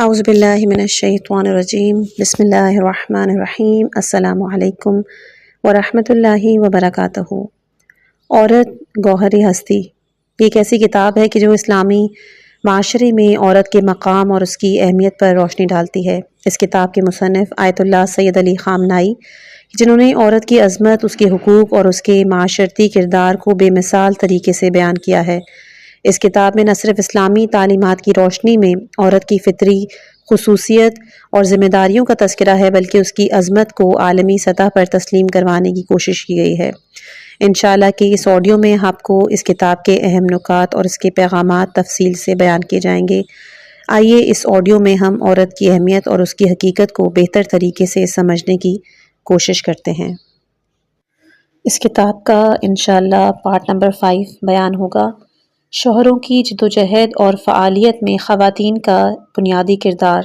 اعوذ باللہ من الشیطان الرجیم بسم اللہ الرحمن الرحیم السلام علیکم ورحمۃ اللہ وبرکاتہ۔ عورت گوہر ہستی، یہ ایک ایسی کتاب ہے کہ جو اسلامی معاشرے میں عورت کے مقام اور اس کی اہمیت پر روشنی ڈالتی ہے۔ اس کتاب کے مصنف آیت اللہ سید علی خامنائی، جنہوں نے عورت کی عظمت، اس کے حقوق اور اس کے معاشرتی کردار کو بے مثال طریقے سے بیان کیا ہے۔ اس کتاب میں نہ صرف اسلامی تعلیمات کی روشنی میں عورت کی فطری خصوصیت اور ذمہ داریوں کا تذکرہ ہے، بلکہ اس کی عظمت کو عالمی سطح پر تسلیم کروانے کی کوشش کی گئی ہے۔ انشاءاللہ کہ اس آڈیو میں آپ کو اس کتاب کے اہم نکات اور اس کے پیغامات تفصیل سے بیان کیے جائیں گے۔ آئیے اس آڈیو میں ہم عورت کی اہمیت اور اس کی حقیقت کو بہتر طریقے سے سمجھنے کی کوشش کرتے ہیں۔ اس کتاب کا انشاءاللہ پارٹ نمبر 5 بیان ہوگا۔ شوہروں کی جدوجہد اور فعالیت میں خواتین کا بنیادی کردار۔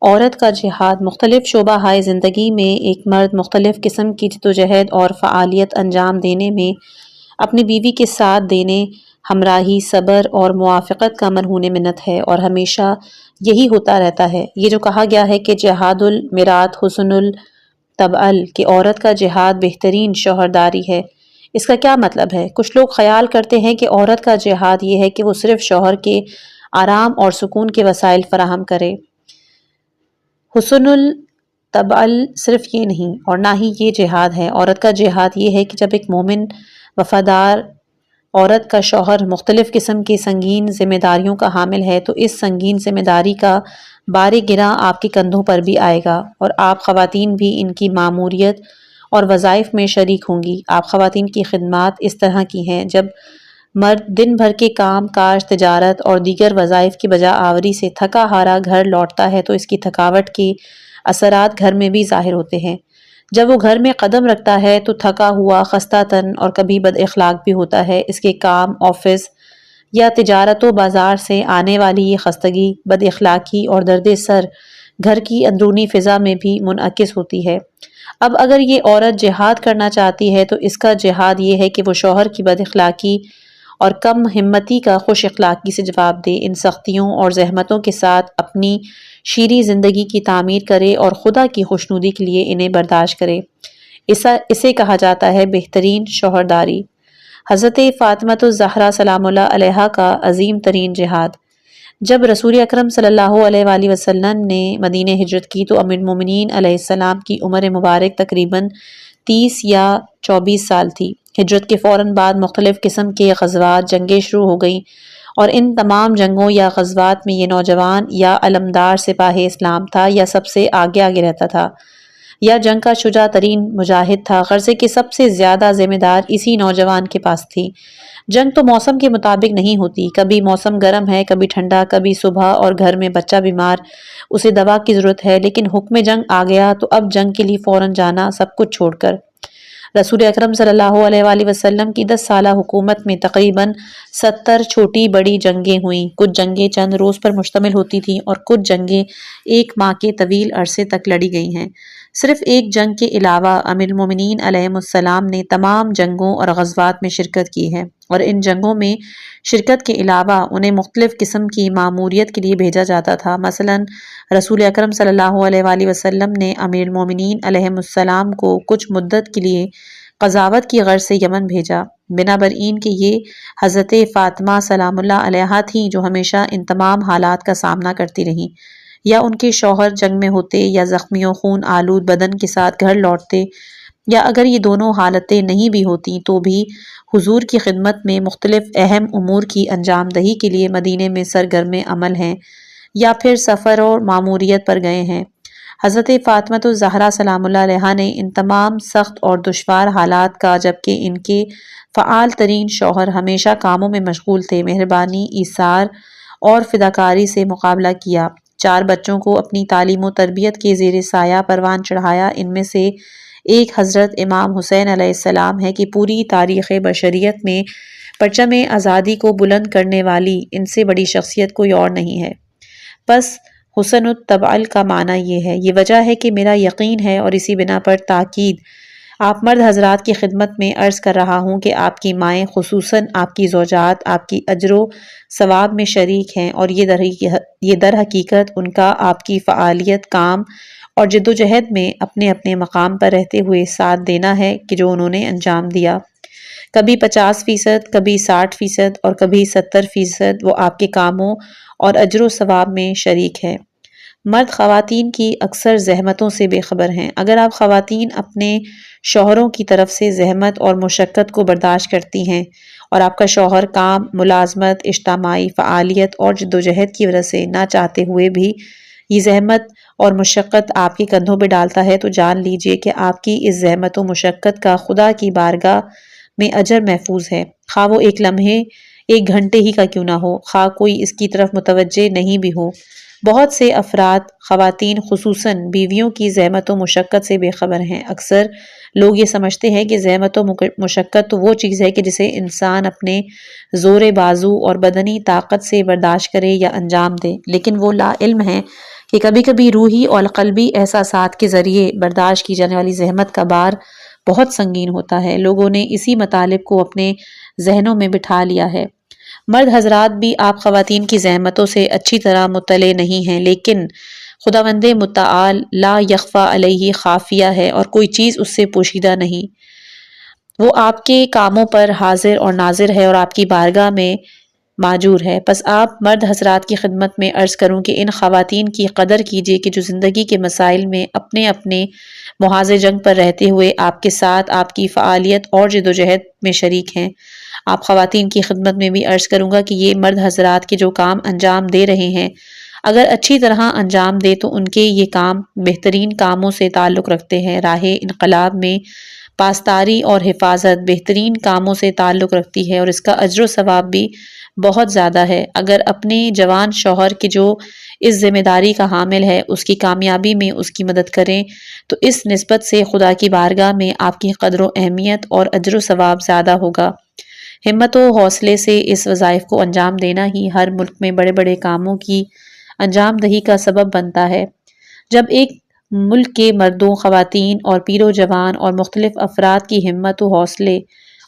عورت کا جہاد۔ مختلف شعبہ ہائے زندگی میں ایک مرد مختلف قسم کی جدوجہد اور فعالیت انجام دینے میں اپنی بیوی کے ساتھ دینے، ہمراہی، صبر اور موافقت کا مرہون منت ہے، اور ہمیشہ یہی ہوتا رہتا ہے۔ یہ جو کہا گیا ہے کہ جہاد المرات حسن الطبع، کہ عورت کا جہاد بہترین شوہرداری ہے، اس کا کیا مطلب ہے؟ کچھ لوگ خیال کرتے ہیں کہ عورت کا جہاد یہ ہے کہ وہ صرف شوہر کے آرام اور سکون کے وسائل فراہم کرے۔ حسن الطبع صرف یہ نہیں، اور نہ ہی یہ جہاد ہے۔ عورت کا جہاد یہ ہے کہ جب ایک مومن وفادار عورت کا شوہر مختلف قسم کی سنگین ذمہ داریوں کا حامل ہے، تو اس سنگین ذمہ داری کا بار گراں آپ کے کندھوں پر بھی آئے گا، اور آپ خواتین بھی ان کی ماموریت اور وظائف میں شریک ہوں گی۔ آپ خواتین کی خدمات اس طرح کی ہیں: جب مرد دن بھر کے کام کاج، تجارت اور دیگر وظائف کی بجا آوری سے تھکا ہارا گھر لوٹتا ہے، تو اس کی تھکاوٹ کے اثرات گھر میں بھی ظاہر ہوتے ہیں۔ جب وہ گھر میں قدم رکھتا ہے تو تھکا ہوا، خستہ تن اور کبھی بد اخلاق بھی ہوتا ہے۔ اس کے کام، آفس یا تجارت و بازار سے آنے والی یہ خستگی، بد اخلاقی اور درد سر گھر کی اندرونی فضا میں بھی منعکس ہوتی ہے۔ اب اگر یہ عورت جہاد کرنا چاہتی ہے تو اس کا جہاد یہ ہے کہ وہ شوہر کی بد اخلاقی اور کم ہمتی کا خوش اخلاقی سے جواب دے، ان سختیوں اور زحمتوں کے ساتھ اپنی شیریں زندگی کی تعمیر کرے اور خدا کی خوشنودی کے لیے انہیں برداشت کرے۔ اسے کہا جاتا ہے بہترین شوہرداری۔ حضرت فاطمہ الزہرا سلام اللہ علیہا کا عظیم ترین جہاد۔ جب رسول اکرم صلی اللہ علیہ وآلہ وسلم نے مدینہ ہجرت کی تو ام المومنین علیہ السلام کی عمر مبارک تقریباً 30 یا 24 سال تھی۔ ہجرت کے فوراً بعد مختلف قسم کے غزوات، جنگیں شروع ہو گئیں، اور ان تمام جنگوں یا غزوات میں یہ نوجوان یا علمدار سپاہ اسلام تھا، یا سب سے آگے رہتا تھا، یا جنگ کا شجاع ترین مجاہد تھا۔ غرضے کہ سب سے زیادہ ذمہ دار اسی نوجوان کے پاس تھی۔ جنگ تو موسم کے مطابق نہیں ہوتی، کبھی موسم گرم ہے، کبھی ٹھنڈا، کبھی صبح اور گھر میں بچہ بیمار، اسے دوا کی ضرورت ہے، لیکن حکم جنگ آ گیا تو اب جنگ کے لیے فوراً جانا، سب کچھ چھوڑ کر۔ رسول اکرم صلی اللہ علیہ وآلہ وسلم کی 10 سالہ حکومت میں تقریباً 70 چھوٹی بڑی جنگیں ہوئیں۔ کچھ جنگیں چند روز پر مشتمل ہوتی تھیں اور کچھ جنگیں 1 ماہ کے طویل عرصے تک لڑی گئی ہیں۔ صرف ایک جنگ کے علاوہ ام المومنین علیہم السلام نے تمام جنگوں اور غزوات میں شرکت کی ہے، اور ان جنگوں میں شرکت کے علاوہ انہیں مختلف قسم کی ماموریت کے لیے بھیجا جاتا تھا۔ مثلاً رسول اکرم صلی اللہ علیہ وآلہ وسلم نے امیر المومنین علیہم السلام کو کچھ مدت کے لیے قضاوت کی غرض سے یمن بھیجا، بنابراین کہ یہ حضرت فاطمہ سلام اللہ علیہا تھیں جو ہمیشہ ان تمام حالات کا سامنا کرتی رہیں، یا ان کے شوہر جنگ میں ہوتے یا زخمی و خون آلود بدن کے ساتھ گھر لوٹتے، یا اگر یہ دونوں حالتیں نہیں بھی ہوتیں تو بھی حضور کی خدمت میں مختلف اہم امور کی انجام دہی کے لیے مدینے میں سرگرم عمل ہیں، یا پھر سفر اور ماموریت پر گئے ہیں۔ حضرت فاطمہ الزہرا سلام اللہ علیہا نے ان تمام سخت اور دشوار حالات کا، جبکہ ان کے فعال ترین شوہر ہمیشہ کاموں میں مشغول تھے، مہربانی، ایثار اور فداکاری سے مقابلہ کیا۔ 4 بچوں کو اپنی تعلیم و تربیت کے زیر سایہ پروان چڑھایا۔ ان میں سے ایک حضرت امام حسین علیہ السلام ہے کہ پوری تاریخ بشریت میں پرچم آزادی کو بلند کرنے والی ان سے بڑی شخصیت کوئی اور نہیں ہے۔ بس حسن الطبع کا معنی یہ ہے۔ یہ وجہ ہے کہ میرا یقین ہے، اور اسی بنا پر تاکید آپ مرد حضرات کی خدمت میں عرض کر رہا ہوں کہ آپ کی مائیں خصوصاً آپ کی زوجات آپ کی اجر و ثواب میں شریک ہیں، اور یہ در حقیقت ان کا آپ کی فعالیت، کام اور جد و جہد میں اپنے اپنے مقام پر رہتے ہوئے ساتھ دینا ہے کہ جو انہوں نے انجام دیا۔ کبھی 50%، کبھی 60% اور کبھی 70% وہ آپ کے کاموں اور اجر و ثواب میں شریک ہے۔ مرد خواتین کی اکثر زحمتوں سے بے خبر ہیں۔ اگر آپ خواتین اپنے شوہروں کی طرف سے زحمت اور مشقت کو برداشت کرتی ہیں، اور آپ کا شوہر کام، ملازمت، اجتماعی فعالیت اور جد و جہد کی وجہ سے نہ چاہتے ہوئے بھی یہ زحمت اور مشقت آپ کے کندھوں پہ ڈالتا ہے، تو جان لیجئے کہ آپ کی اس زحمت و مشقت کا خدا کی بارگاہ میں اجر محفوظ ہے، خواہ وہ ایک لمحے، ایک گھنٹے ہی کا کیوں نہ ہو، خواہ کوئی اس کی طرف متوجہ نہیں بھی ہو۔ بہت سے افراد، خواتین خصوصاً، بیویوں کی زحمت و مشقت سے بے خبر ہیں۔ اکثر لوگ یہ سمجھتے ہیں کہ زحمت و مشقت تو وہ چیز ہے کہ جسے انسان اپنے زور بازو اور بدنی طاقت سے برداشت کرے یا انجام دے، لیکن وہ لا علم ہیں کہ کبھی کبھی روحی اور قلبی احساسات کے ذریعے برداشت کی جانے والی زحمت کا بار بہت سنگین ہوتا ہے۔ لوگوں نے اسی مطالب کو اپنے ذہنوں میں بٹھا لیا ہے۔ مرد حضرات بھی آپ خواتین کی زحمتوں سے اچھی طرح مطلع نہیں ہیں، لیکن خداوند متعال لا یخفی علیہ خافیہ ہے، اور کوئی چیز اس سے پوشیدہ نہیں۔ وہ آپ کے کاموں پر حاضر اور ناظر ہے اور آپ کی بارگاہ میں معجور ہے۔ پس آپ مرد حضرات کی خدمت میں عرض کروں کہ ان خواتین کی قدر کیجیے کہ جو زندگی کے مسائل میں اپنے اپنے محاذ جنگ پر رہتے ہوئے آپ کے ساتھ آپ کی فعالیت اور جد و جہد میں شریک ہیں۔ آپ خواتین کی خدمت میں بھی عرض کروں گا کہ یہ مرد حضرات کے جو کام انجام دے رہے ہیں، اگر اچھی طرح انجام دے تو ان کے یہ کام بہترین کاموں سے تعلق رکھتے ہیں۔ راہ انقلاب میں پاسداری اور حفاظت بہترین کاموں سے تعلق رکھتی ہے، اور اس کا اجر و ثواب بھی بہت زیادہ ہے۔ اگر اپنے جوان شوہر کے جو اس ذمہ داری کا حامل ہے اس کی کامیابی میں اس کی مدد کریں تو اس نسبت سے خدا کی بارگاہ میں آپ کی قدر و اہمیت اور اجر و ثواب زیادہ ہوگا۔ ہمت و حوصلے سے اس وظائف کو انجام دینا ہی ہر ملک میں بڑے بڑے کاموں کی انجام دہی کا سبب بنتا ہے۔ جب ایک ملک کے مردوں، خواتین اور پیر و جوان اور مختلف افراد کی ہمت و حوصلے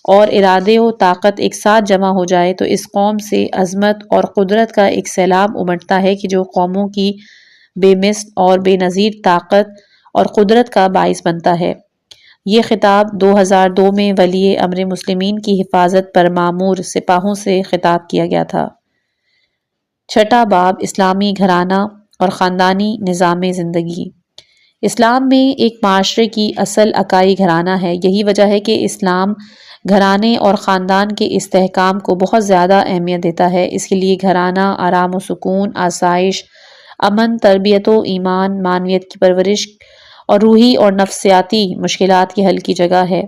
اور ارادے و طاقت ایک ساتھ جمع ہو جائے تو اس قوم سے عظمت اور قدرت کا ایک سیلاب امٹتا ہے کہ جو قوموں کی بے مثل اور بے نظیر طاقت اور قدرت کا باعث بنتا ہے۔ یہ خطاب 2002 میں ولی امر مسلمین کی حفاظت پر مامور سپاہوں سے خطاب کیا گیا تھا۔ چھٹا باب، اسلامی گھرانہ اور خاندانی نظام زندگی۔ اسلام میں ایک معاشرے کی اصل اکائی گھرانہ ہے۔ یہی وجہ ہے کہ اسلام گھرانے اور خاندان کے استحکام کو بہت زیادہ اہمیت دیتا ہے۔ اس کے لیے گھرانہ آرام و سکون، آسائش، امن، تربیت و ایمان، معنویت کی پرورش اور روحی اور نفسیاتی مشکلات کے حل کی جگہ ہے۔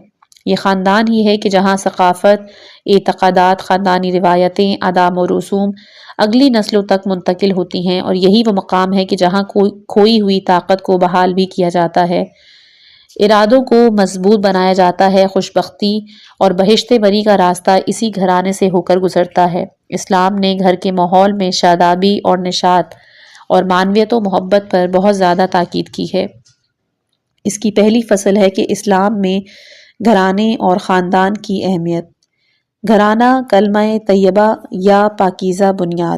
یہ خاندان ہی ہے کہ جہاں ثقافت، اعتقادات، خاندانی روایتیں، عادات و رسوم اگلی نسلوں تک منتقل ہوتی ہیں، اور یہی وہ مقام ہے کہ جہاں کھوئی ہوئی طاقت کو بحال بھی کیا جاتا ہے، ارادوں کو مضبوط بنایا جاتا ہے۔ خوشبختی اور بہشت بری کا راستہ اسی گھرانے سے ہو کر گزرتا ہے۔ اسلام نے گھر کے ماحول میں شادابی اور نشاط اور معنویت و محبت پر بہت زیادہ تاکید کی ہے۔ اس کی پہلی فصل ہے کہ اسلام میں گھرانے اور خاندان کی اہمیت۔ گھرانہ کلمہ طیبہ یا پاکیزہ بنیاد۔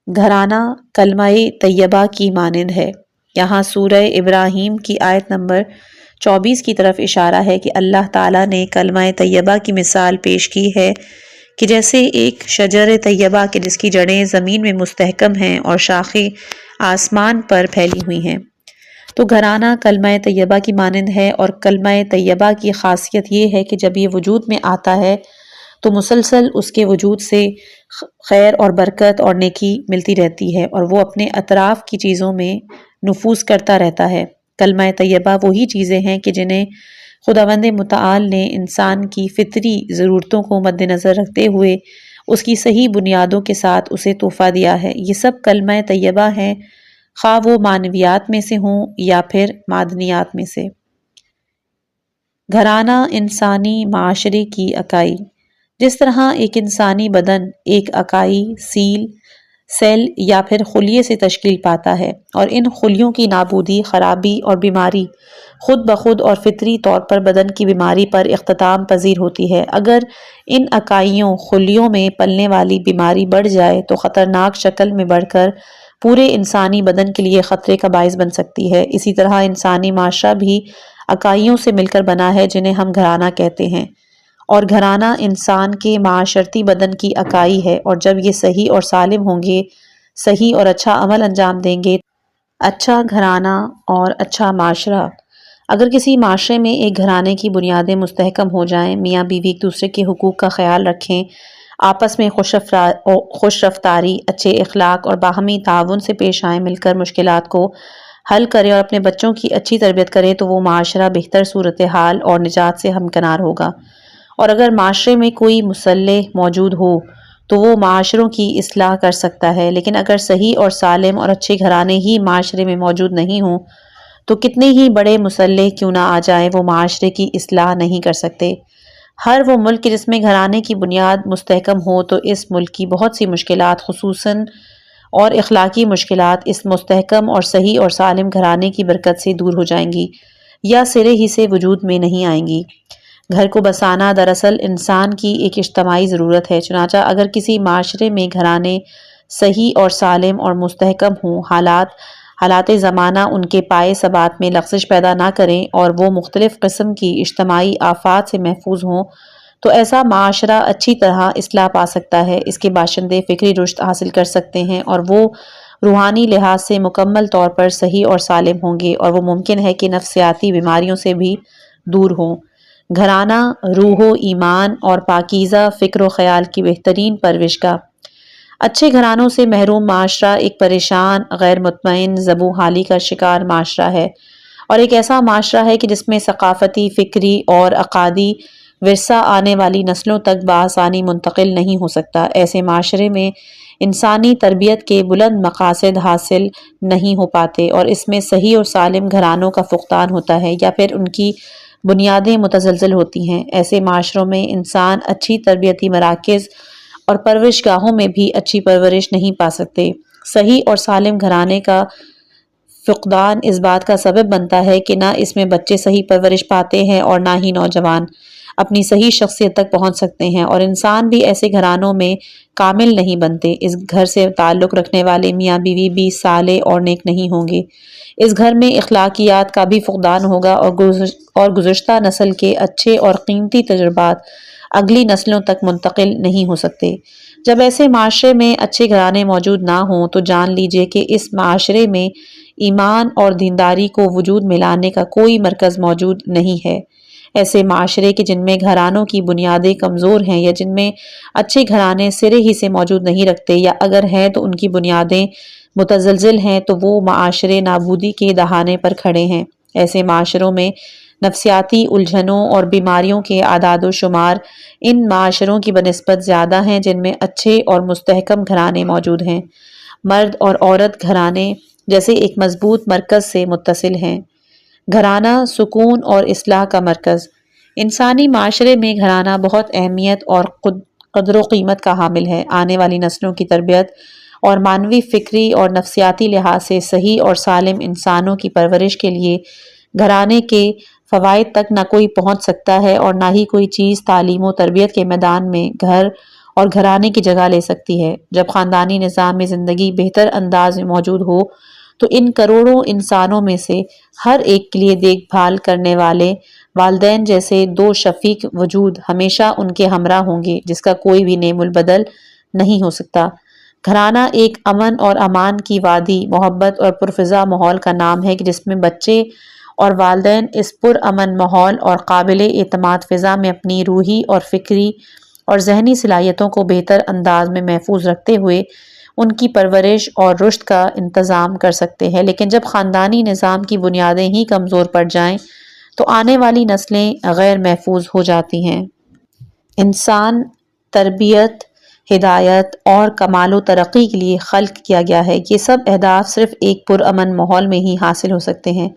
گھرانہ کلمہ طیبہ کی مانند ہے۔ یہاں سورہ ابراہیم کی آیت نمبر 24 کی طرف اشارہ ہے کہ اللہ تعالیٰ نے کلمہ طیبہ کی مثال پیش کی ہے کہ جیسے ایک شجر طیبہ کہ جس کی جڑیں زمین میں مستحکم ہیں اور شاخیں آسمان پر پھیلی ہوئی ہیں۔ تو گھرانہ کلمہ طیبہ کی مانند ہے، اور کلمہ طیبہ کی خاصیت یہ ہے کہ جب یہ وجود میں آتا ہے تو مسلسل اس کے وجود سے خیر اور برکت اور نیکی ملتی رہتی ہے، اور وہ اپنے اطراف کی چیزوں میں نفوذ کرتا رہتا ہے۔ کلمہ طیبہ وہی چیزیں ہیں کہ جنہیں خداوند متعال نے انسان کی فطری ضرورتوں کو مد نظر رکھتے ہوئے اس کی صحیح بنیادوں کے ساتھ اسے تحفہ دیا ہے۔ یہ سب کلمہ طیبہ ہیں، خواہ وہ معنویات میں سے ہوں یا پھر معدنیات میں سے۔ گھرانہ انسانی معاشرے کی اکائی۔ جس طرح ایک انسانی بدن ایک اکائی، سیل، سیل یا پھر خلیے سے تشکیل پاتا ہے، اور ان خلیوں کی نابودی، خرابی اور بیماری خود بخود اور فطری طور پر بدن کی بیماری پر اختتام پذیر ہوتی ہے۔ اگر ان اکائیوں خلیوں میں پلنے والی بیماری بڑھ جائے تو خطرناک شکل میں بڑھ کر پورے انسانی بدن کے لیے خطرے کا باعث بن سکتی ہے۔ اسی طرح انسانی معاشرہ بھی اکائیوں سے مل کر بنا ہے جنہیں ہم گھرانہ کہتے ہیں، اور گھرانہ انسان کے معاشرتی بدن کی اکائی ہے، اور جب یہ صحیح اور سالم ہوں گے، صحیح اور اچھا عمل انجام دیں گے، اچھا گھرانہ اور اچھا معاشرہ۔ اگر کسی معاشرے میں ایک گھرانے کی بنیادیں مستحکم ہو جائیں، میاں بیوی ایک دوسرے کے حقوق کا خیال رکھیں، آپس میں خوش رفتاری، اچھے اخلاق اور باہمی تعاون سے پیش آئیں، مل کر مشکلات کو حل کریں اور اپنے بچوں کی اچھی تربیت کریں، تو وہ معاشرہ بہتر صورتحال اور نجات سے ہمکنار ہوگا۔ اور اگر معاشرے میں کوئی مصلح موجود ہو تو وہ معاشروں کی اصلاح کر سکتا ہے، لیکن اگر صحیح اور سالم اور اچھے گھرانے ہی معاشرے میں موجود نہیں ہوں تو کتنے ہی بڑے مصلح کیوں نہ آ جائیں، وہ معاشرے کی اصلاح نہیں کر سکتے۔ ہر وہ ملک جس میں گھرانے کی بنیاد مستحکم ہو تو اس ملک کی بہت سی مشکلات، خصوصاً اور اخلاقی مشکلات، اس مستحکم اور صحیح اور سالم گھرانے کی برکت سے دور ہو جائیں گی یا سرے ہی سے وجود میں نہیں آئیں گی۔ گھر کو بسانا دراصل انسان کی ایک اجتماعی ضرورت ہے، چنانچہ اگر کسی معاشرے میں گھرانے صحیح اور سالم اور مستحکم ہوں، حالات زمانہ ان کے پائے ثبات میں لغزش پیدا نہ کریں اور وہ مختلف قسم کی اجتماعی آفات سے محفوظ ہوں، تو ایسا معاشرہ اچھی طرح اصلاح پا سکتا ہے، اس کے باشندے فکری رشد حاصل کر سکتے ہیں اور وہ روحانی لحاظ سے مکمل طور پر صحیح اور سالم ہوں گے، اور وہ ممکن ہے کہ نفسیاتی بیماریوں سے بھی دور ہوں۔ گھرانہ روح و ایمان اور پاکیزہ فکر و خیال کی بہترین پرورش گاہ۔ اچھے گھرانوں سے محروم معاشرہ ایک پریشان، غیر مطمئن، زبوں حالی کا شکار معاشرہ ہے، اور ایک ایسا معاشرہ ہے کہ جس میں ثقافتی، فکری اور عقادی ورثہ آنے والی نسلوں تک بآسانی منتقل نہیں ہو سکتا۔ ایسے معاشرے میں انسانی تربیت کے بلند مقاصد حاصل نہیں ہو پاتے، اور اس میں صحیح اور سالم گھرانوں کا فقدان ہوتا ہے یا پھر ان کی بنیادیں متزلزل ہوتی ہیں۔ ایسے معاشروں میں انسان اچھی تربیتی مراکز اور پرورش گاہوں میں بھی اچھی پرورش نہیں پا سکتے۔ صحیح اور سالم گھرانے کا فقدان اس بات کا سبب بنتا ہے کہ نہ اس میں بچے صحیح پرورش پاتے ہیں اور نہ ہی نوجوان اپنی صحیح شخصیت تک پہنچ سکتے ہیں، اور انسان بھی ایسے گھرانوں میں کامل نہیں بنتے۔ اس گھر سے تعلق رکھنے والے میاں بیوی بھی صالح اور نیک نہیں ہوں گے۔ اس گھر میں اخلاقیات کا بھی فقدان ہوگا، اور گزشتہ نسل کے اچھے اور قیمتی تجربات اگلی نسلوں تک منتقل نہیں ہو سکتے۔ جب ایسے معاشرے میں اچھے گھرانے موجود نہ ہوں تو جان لیجئے کہ اس معاشرے میں ایمان اور دینداری کو وجود میں لانے کا کوئی مرکز موجود نہیں ہے۔ ایسے معاشرے کے جن میں گھرانوں کی بنیادیں کمزور ہیں یا جن میں اچھے گھرانے سرے ہی سے موجود نہیں رکھتے، یا اگر ہیں تو ان کی بنیادیں متزلزل ہیں، تو وہ معاشرے نابودی کے دہانے پر کھڑے ہیں۔ ایسے معاشروں میں نفسیاتی الجھنوں اور بیماریوں کے اعداد و شمار ان معاشروں کی بنسبت زیادہ ہیں جن میں اچھے اور مستحکم گھرانے موجود ہیں۔ مرد اور عورت گھرانے جیسے ایک مضبوط مرکز سے متصل ہیں۔ گھرانہ سکون اور اصلاح کا مرکز۔ انسانی معاشرے میں گھرانہ بہت اہمیت اور قدر و قیمت کا حامل ہے۔ آنے والی نسلوں کی تربیت اور معنوی، فکری اور نفسیاتی لحاظ سے صحیح اور سالم انسانوں کی پرورش کے لیے گھرانے کے فوائد تک نہ کوئی پہنچ سکتا ہے اور نہ ہی کوئی چیز تعلیم و تربیت کے میدان میں گھر اور گھرانے کی جگہ لے سکتی ہے۔ جب خاندانی نظام میں زندگی بہتر انداز میں موجود ہو تو ان کروڑوں انسانوں میں سے ہر ایک کے لیے دیکھ بھال کرنے والے والدین جیسے دو شفیق وجود ہمیشہ ان کے ہمراہ ہوں گے، جس کا کوئی بھی نعم البدل نہیں ہو سکتا۔ گھرانہ ایک امن اور امان کی وادی، محبت اور پرفضا ماحول کا نام ہے کہ جس میں بچے اور والدین اس پرامن ماحول اور قابل اعتماد فضا میں اپنی روحی اور فکری اور ذہنی صلاحیتوں کو بہتر انداز میں محفوظ رکھتے ہوئے ان کی پرورش اور رشد کا انتظام کر سکتے ہیں۔ لیکن جب خاندانی نظام کی بنیادیں ہی کمزور پڑ جائیں تو آنے والی نسلیں غیر محفوظ ہو جاتی ہیں۔ انسان تربیت ہدایت اور کمال و ترقی کے لیے خلق کیا گیا ہے۔ یہ سب اہداف صرف ایک پرامن ماحول میں ہی حاصل ہو سکتے ہیں۔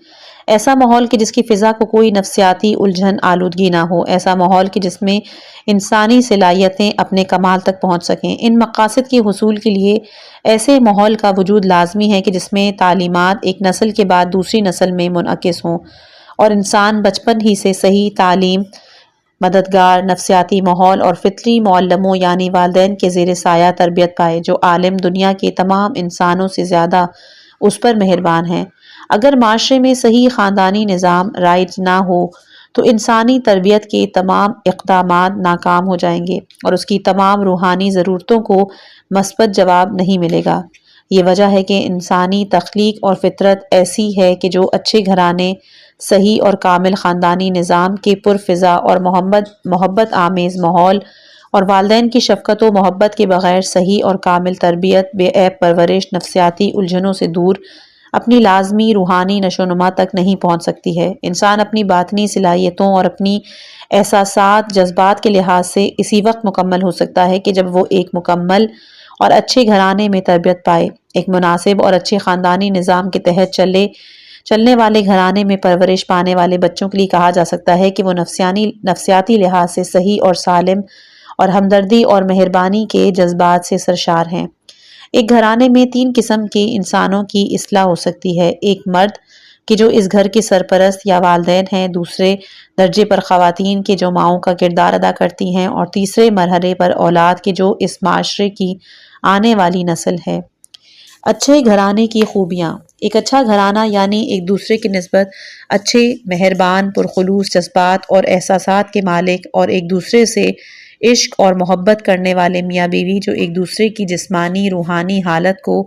ایسا ماحول کہ جس کی فضا کو کوئی نفسیاتی الجھن آلودگی نہ ہو، ایسا ماحول کہ جس میں انسانی صلاحیتیں اپنے کمال تک پہنچ سکیں۔ ان مقاصد کے حصول کے لیے ایسے ماحول کا وجود لازمی ہے کہ جس میں تعلیمات ایک نسل کے بعد دوسری نسل میں منعکس ہوں اور انسان بچپن ہی سے صحیح تعلیم، مددگار نفسیاتی ماحول اور فطری معلموں یعنی والدین کے زیر سایہ تربیت پائے، جو عالم دنیا کے تمام انسانوں سے زیادہ اس پر مہربان ہیں۔ اگر معاشرے میں صحیح خاندانی نظام رائج نہ ہو تو انسانی تربیت کے تمام اقدامات ناکام ہو جائیں گے اور اس کی تمام روحانی ضرورتوں کو مثبت جواب نہیں ملے گا۔ یہ وجہ ہے کہ انسانی تخلیق اور فطرت ایسی ہے کہ جو اچھے گھرانے، صحیح اور کامل خاندانی نظام کے پرفضا اور محبت آمیز ماحول اور والدین کی شفقت و محبت کے بغیر صحیح اور کامل تربیت، بے عیب پرورش، نفسیاتی الجھنوں سے دور اپنی لازمی روحانی نشو و نما تک نہیں پہنچ سکتی ہے۔ انسان اپنی باطنی صلاحیتوں اور اپنی احساسات، جذبات کے لحاظ سے اسی وقت مکمل ہو سکتا ہے کہ جب وہ ایک مکمل اور اچھے گھرانے میں تربیت پائے۔ ایک مناسب اور اچھے خاندانی نظام کے تحت چلنے والے گھرانے میں پرورش پانے والے بچوں کے لیے کہا جا سکتا ہے کہ وہ نفسیاتی لحاظ سے صحیح اور سالم اور ہمدردی اور مہربانی کے جذبات سے سرشار ہیں۔ ایک گھرانے میں 3 قسم کے انسانوں کی اصلاح ہو سکتی ہے: ایک مرد کہ جو اس گھر کے سرپرست یا والدین ہیں، دوسرے درجے پر خواتین کے جو ماؤں کا کردار ادا کرتی ہیں، اور تیسرے مرحلے پر اولاد کے جو اس معاشرے کی آنے والی نسل ہے۔ اچھے گھرانے کی خوبیاں: ایک اچھا گھرانہ یعنی ایک دوسرے کی نسبت اچھے، مہربان، پرخلوص جذبات اور احساسات کے مالک اور ایک دوسرے سے عشق اور محبت کرنے والے میاں بیوی جو ایک دوسرے کی جسمانی، روحانی حالت کو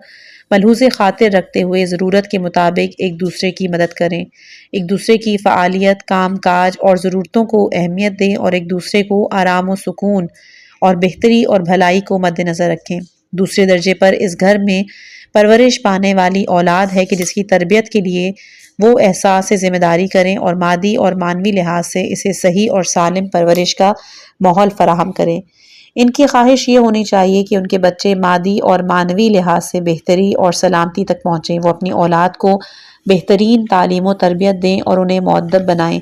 ملحوظ خاطر رکھتے ہوئے ضرورت کے مطابق ایک دوسرے کی مدد کریں، ایک دوسرے کی فعالیت، کام کاج اور ضرورتوں کو اہمیت دیں اور ایک دوسرے کو آرام و سکون اور بہتری اور بھلائی کو مد نظر رکھیں۔ دوسرے درجے پر اس گھر میں پرورش پانے والی اولاد ہے کہ جس کی تربیت کے لیے وہ احساس ذمہ داری کریں اور مادی اور معنوی لحاظ سے اسے صحیح اور سالم پرورش کا ماحول فراہم کریں۔ ان کی خواہش یہ ہونی چاہیے کہ ان کے بچے مادی اور معنوی لحاظ سے بہتری اور سلامتی تک پہنچیں۔ وہ اپنی اولاد کو بہترین تعلیم و تربیت دیں اور انہیں مؤدب بنائیں،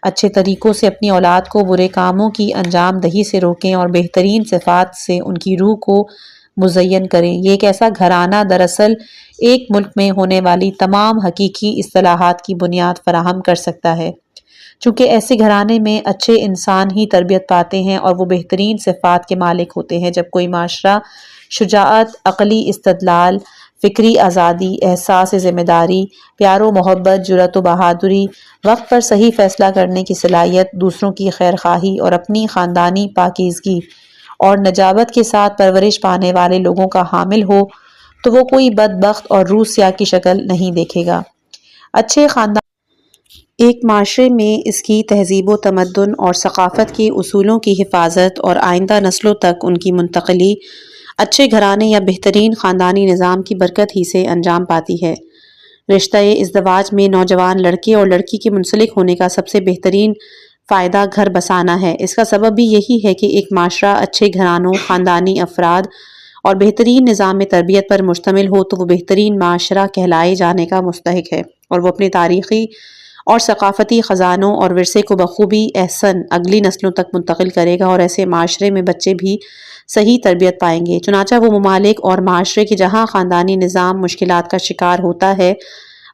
اچھے طریقوں سے اپنی اولاد کو برے کاموں کی انجام دہی سے روکیں اور بہترین صفات سے ان کی روح کو مزین کریں۔ یہ ایک ایسا گھرانہ دراصل ایک ملک میں ہونے والی تمام حقیقی اصلاحات کی بنیاد فراہم کر سکتا ہے، چونکہ ایسے گھرانے میں اچھے انسان ہی تربیت پاتے ہیں اور وہ بہترین صفات کے مالک ہوتے ہیں۔ جب کوئی معاشرہ شجاعت، عقلی استدلال، فکری آزادی، احساس ذمہ داری، پیار و محبت، جرأت و بہادری، وقت پر صحیح فیصلہ کرنے کی صلاحیت، دوسروں کی خیرخواہی اور اپنی خاندانی پاکیزگی اور نجابت کے ساتھ پرورش پانے والے لوگوں کا حامل ہو تو وہ کوئی بدبخت اور روح سیاہ کی شکل نہیں دیکھے گا۔ اچھے خاندان ایک معاشرے میں اس کی تہذیب و تمدن اور ثقافت کے اصولوں کی حفاظت اور آئندہ نسلوں تک ان کی منتقلی اچھے گھرانے یا بہترین خاندانی نظام کی برکت ہی سے انجام پاتی ہے۔ رشتہ ازدواج میں نوجوان لڑکے اور لڑکی کے منسلک ہونے کا سب سے بہترین فائدہ گھر بسانا ہے۔ اس کا سبب بھی یہی ہے کہ ایک معاشرہ اچھے گھرانوں، خاندانی افراد اور بہترین نظام تربیت پر مشتمل ہو تو وہ بہترین معاشرہ کہلائے جانے کا مستحق ہے اور وہ اپنے تاریخی اور ثقافتی خزانوں اور ورثے کو بخوبی احسن اگلی نسلوں تک منتقل کرے گا، اور ایسے معاشرے میں بچے بھی صحیح تربیت پائیں گے۔ چنانچہ وہ ممالک اور معاشرے کے جہاں خاندانی نظام مشکلات کا شکار ہوتا ہے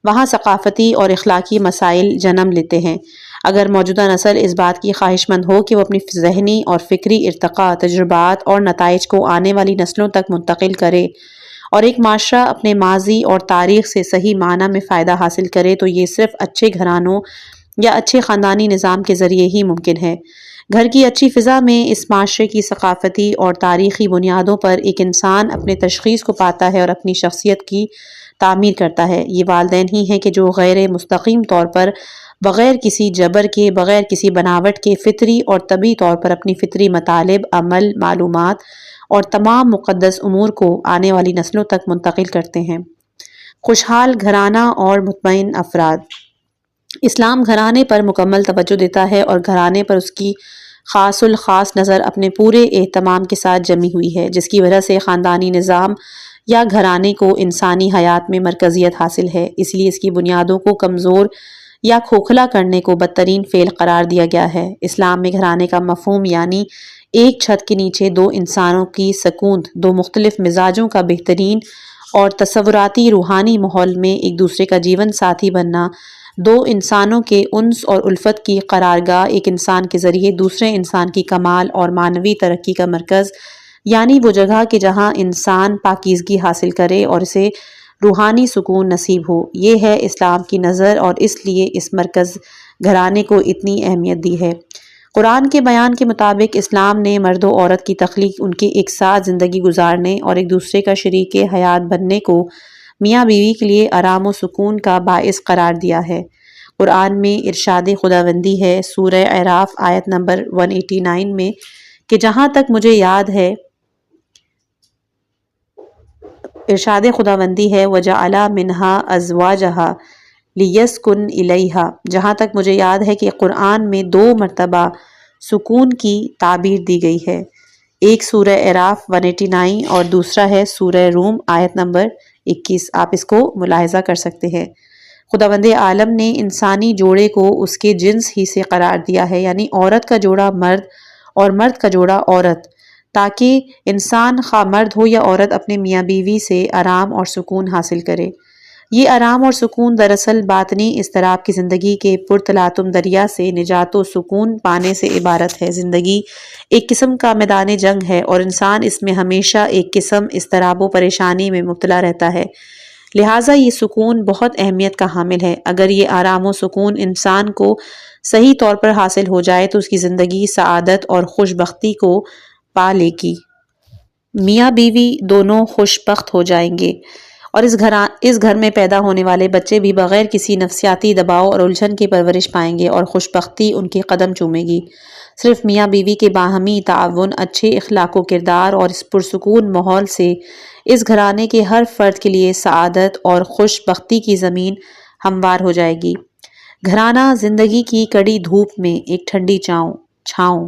وہاں ثقافتی اور اخلاقی مسائل جنم لیتے ہیں۔ اگر موجودہ نسل اس بات کی خواہش مند ہو کہ وہ اپنی ذہنی اور فکری ارتقاء، تجربات اور نتائج کو آنے والی نسلوں تک منتقل کرے اور ایک معاشرہ اپنے ماضی اور تاریخ سے صحیح معنی میں فائدہ حاصل کرے تو یہ صرف اچھے گھرانوں یا اچھے خاندانی نظام کے ذریعے ہی ممکن ہے۔ گھر کی اچھی فضا میں اس معاشرے کی ثقافتی اور تاریخی بنیادوں پر ایک انسان اپنے تشخیص کو پاتا ہے اور اپنی شخصیت کی تعمیر کرتا ہے۔ یہ والدین ہی ہیں کہ جو غیر مستقیم طور پر، بغیر کسی جبر کے، بغیر کسی بناوٹ کے، فطری اور طبعی طور پر اپنی فطری مطالب، عمل، معلومات اور تمام مقدس امور کو آنے والی نسلوں تک منتقل کرتے ہیں۔ خوشحال گھرانہ اور مطمئن افراد۔ اسلام گھرانے پر مکمل توجہ دیتا ہے اور گھرانے پر اس کی خاص الخاص نظر اپنے پورے اہتمام کے ساتھ جمی ہوئی ہے، جس کی وجہ سے خاندانی نظام یا گھرانے کو انسانی حیات میں مرکزیت حاصل ہے۔ اس لیے اس کی بنیادوں کو کمزور یا کھوکھلا کرنے کو بدترین فعل قرار دیا گیا ہے۔ اسلام میں گھرانے کا مفہوم یعنی ایک چھت کے نیچے دو انسانوں کی سکون، دو مختلف مزاجوں کا بہترین اور تصوراتی روحانی ماحول میں ایک دوسرے کا جیون ساتھی بننا، دو انسانوں کے انس اور الفت کی قرارگاہ، ایک انسان کے ذریعے دوسرے انسان کی کمال اور معنوی ترقی کا مرکز، یعنی وہ جگہ کہ جہاں انسان پاکیزگی حاصل کرے اور اسے روحانی سکون نصیب ہو، یہ ہے اسلام کی نظر، اور اس لیے اس مرکز گھرانے کو اتنی اہمیت دی ہے۔ قرآن کے بیان کے مطابق اسلام نے مرد و عورت کی تخلیق، ان کے ایک ساتھ زندگی گزارنے اور ایک دوسرے کا شریک حیات بننے کو میاں بیوی کے لیے آرام و سکون کا باعث قرار دیا ہے۔ قرآن میں ارشاد خداوندی ہے سورہ اعراف آیت نمبر 189 میں کہ جہاں تک مجھے یاد ہے، ارشاد خداوندی ہے وَجَعَلَ مِنْهَا أَزْوَاجَهَا لِيَسْكُنْ إِلَيْهَا، جہاں تک مجھے یاد ہے کہ قرآن میں 2 مرتبہ سکون کی تعبیر دی گئی ہے، ایک سورہ اعراف 189 اور دوسرا ہے سورہ روم آیت نمبر 21۔ آپ اس کو ملاحظہ کر سکتے ہیں۔ خداوند عالم نے انسانی جوڑے کو اس کے جنس ہی سے قرار دیا ہے، یعنی عورت کا جوڑا مرد اور مرد کا جوڑا عورت، تاکہ انسان خواہ مرد ہو یا عورت اپنے میاں بیوی سے آرام اور سکون حاصل کرے۔ یہ آرام اور سکون دراصل باطنی اضطراب کی زندگی کے پرتلاطم دریا سے نجات و سکون پانے سے عبارت ہے۔ زندگی ایک قسم کا میدان جنگ ہے اور انسان اس میں ہمیشہ ایک قسم اضطراب و پریشانی میں مبتلا رہتا ہے، لہٰذا یہ سکون بہت اہمیت کا حامل ہے۔ اگر یہ آرام و سکون انسان کو صحیح طور پر حاصل ہو جائے تو اس کی زندگی سعادت اور خوش بختی کو پا لے گی، میاں بیوی دونوں خوش بخت ہو جائیں گے، اور اس گھر میں پیدا ہونے والے بچے بھی بغیر کسی نفسیاتی دباؤ اور الجھن کی پرورش پائیں گے اور خوش بختی ان کے قدم چومے گی۔ صرف میاں بیوی کے باہمی تعاون، اچھے اخلاق و کردار اور اس پرسکون ماحول سے اس گھرانے کے ہر فرد کے لیے سعادت اور خوش بختی کی زمین ہموار ہو جائے گی۔ گھرانہ زندگی کی کڑی دھوپ میں ایک ٹھنڈی چھاؤں۔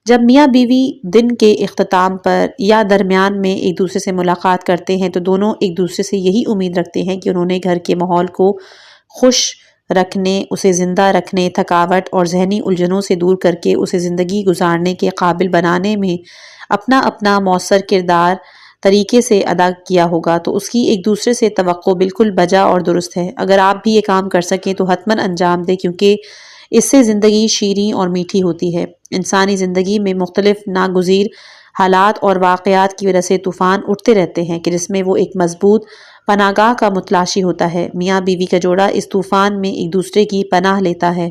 جب میاں بیوی دن کے اختتام پر یا درمیان میں ایک دوسرے سے ملاقات کرتے ہیں تو دونوں ایک دوسرے سے یہی امید رکھتے ہیں کہ انہوں نے گھر کے ماحول کو خوش رکھنے، اسے زندہ رکھنے، تھکاوٹ اور ذہنی الجھنوں سے دور کر کے اسے زندگی گزارنے کے قابل بنانے میں اپنا اپنا مؤثر کردار طریقے سے ادا کیا ہوگا، تو اس کی ایک دوسرے سے توقع بالکل بجا اور درست ہے۔ اگر آپ بھی یہ کام کر سکیں تو حتماً انجام دیں، کیونکہ اس سے زندگی شیریں اور میٹھی ہوتی ہے۔ انسانی زندگی میں مختلف ناگزیر حالات اور واقعات کی وجہ سے طوفان اٹھتے رہتے ہیں کہ جس میں وہ ایک مضبوط پناہ گاہ کا متلاشی ہوتا ہے۔ میاں بیوی کا جوڑا اس طوفان میں ایک دوسرے کی پناہ لیتا ہے۔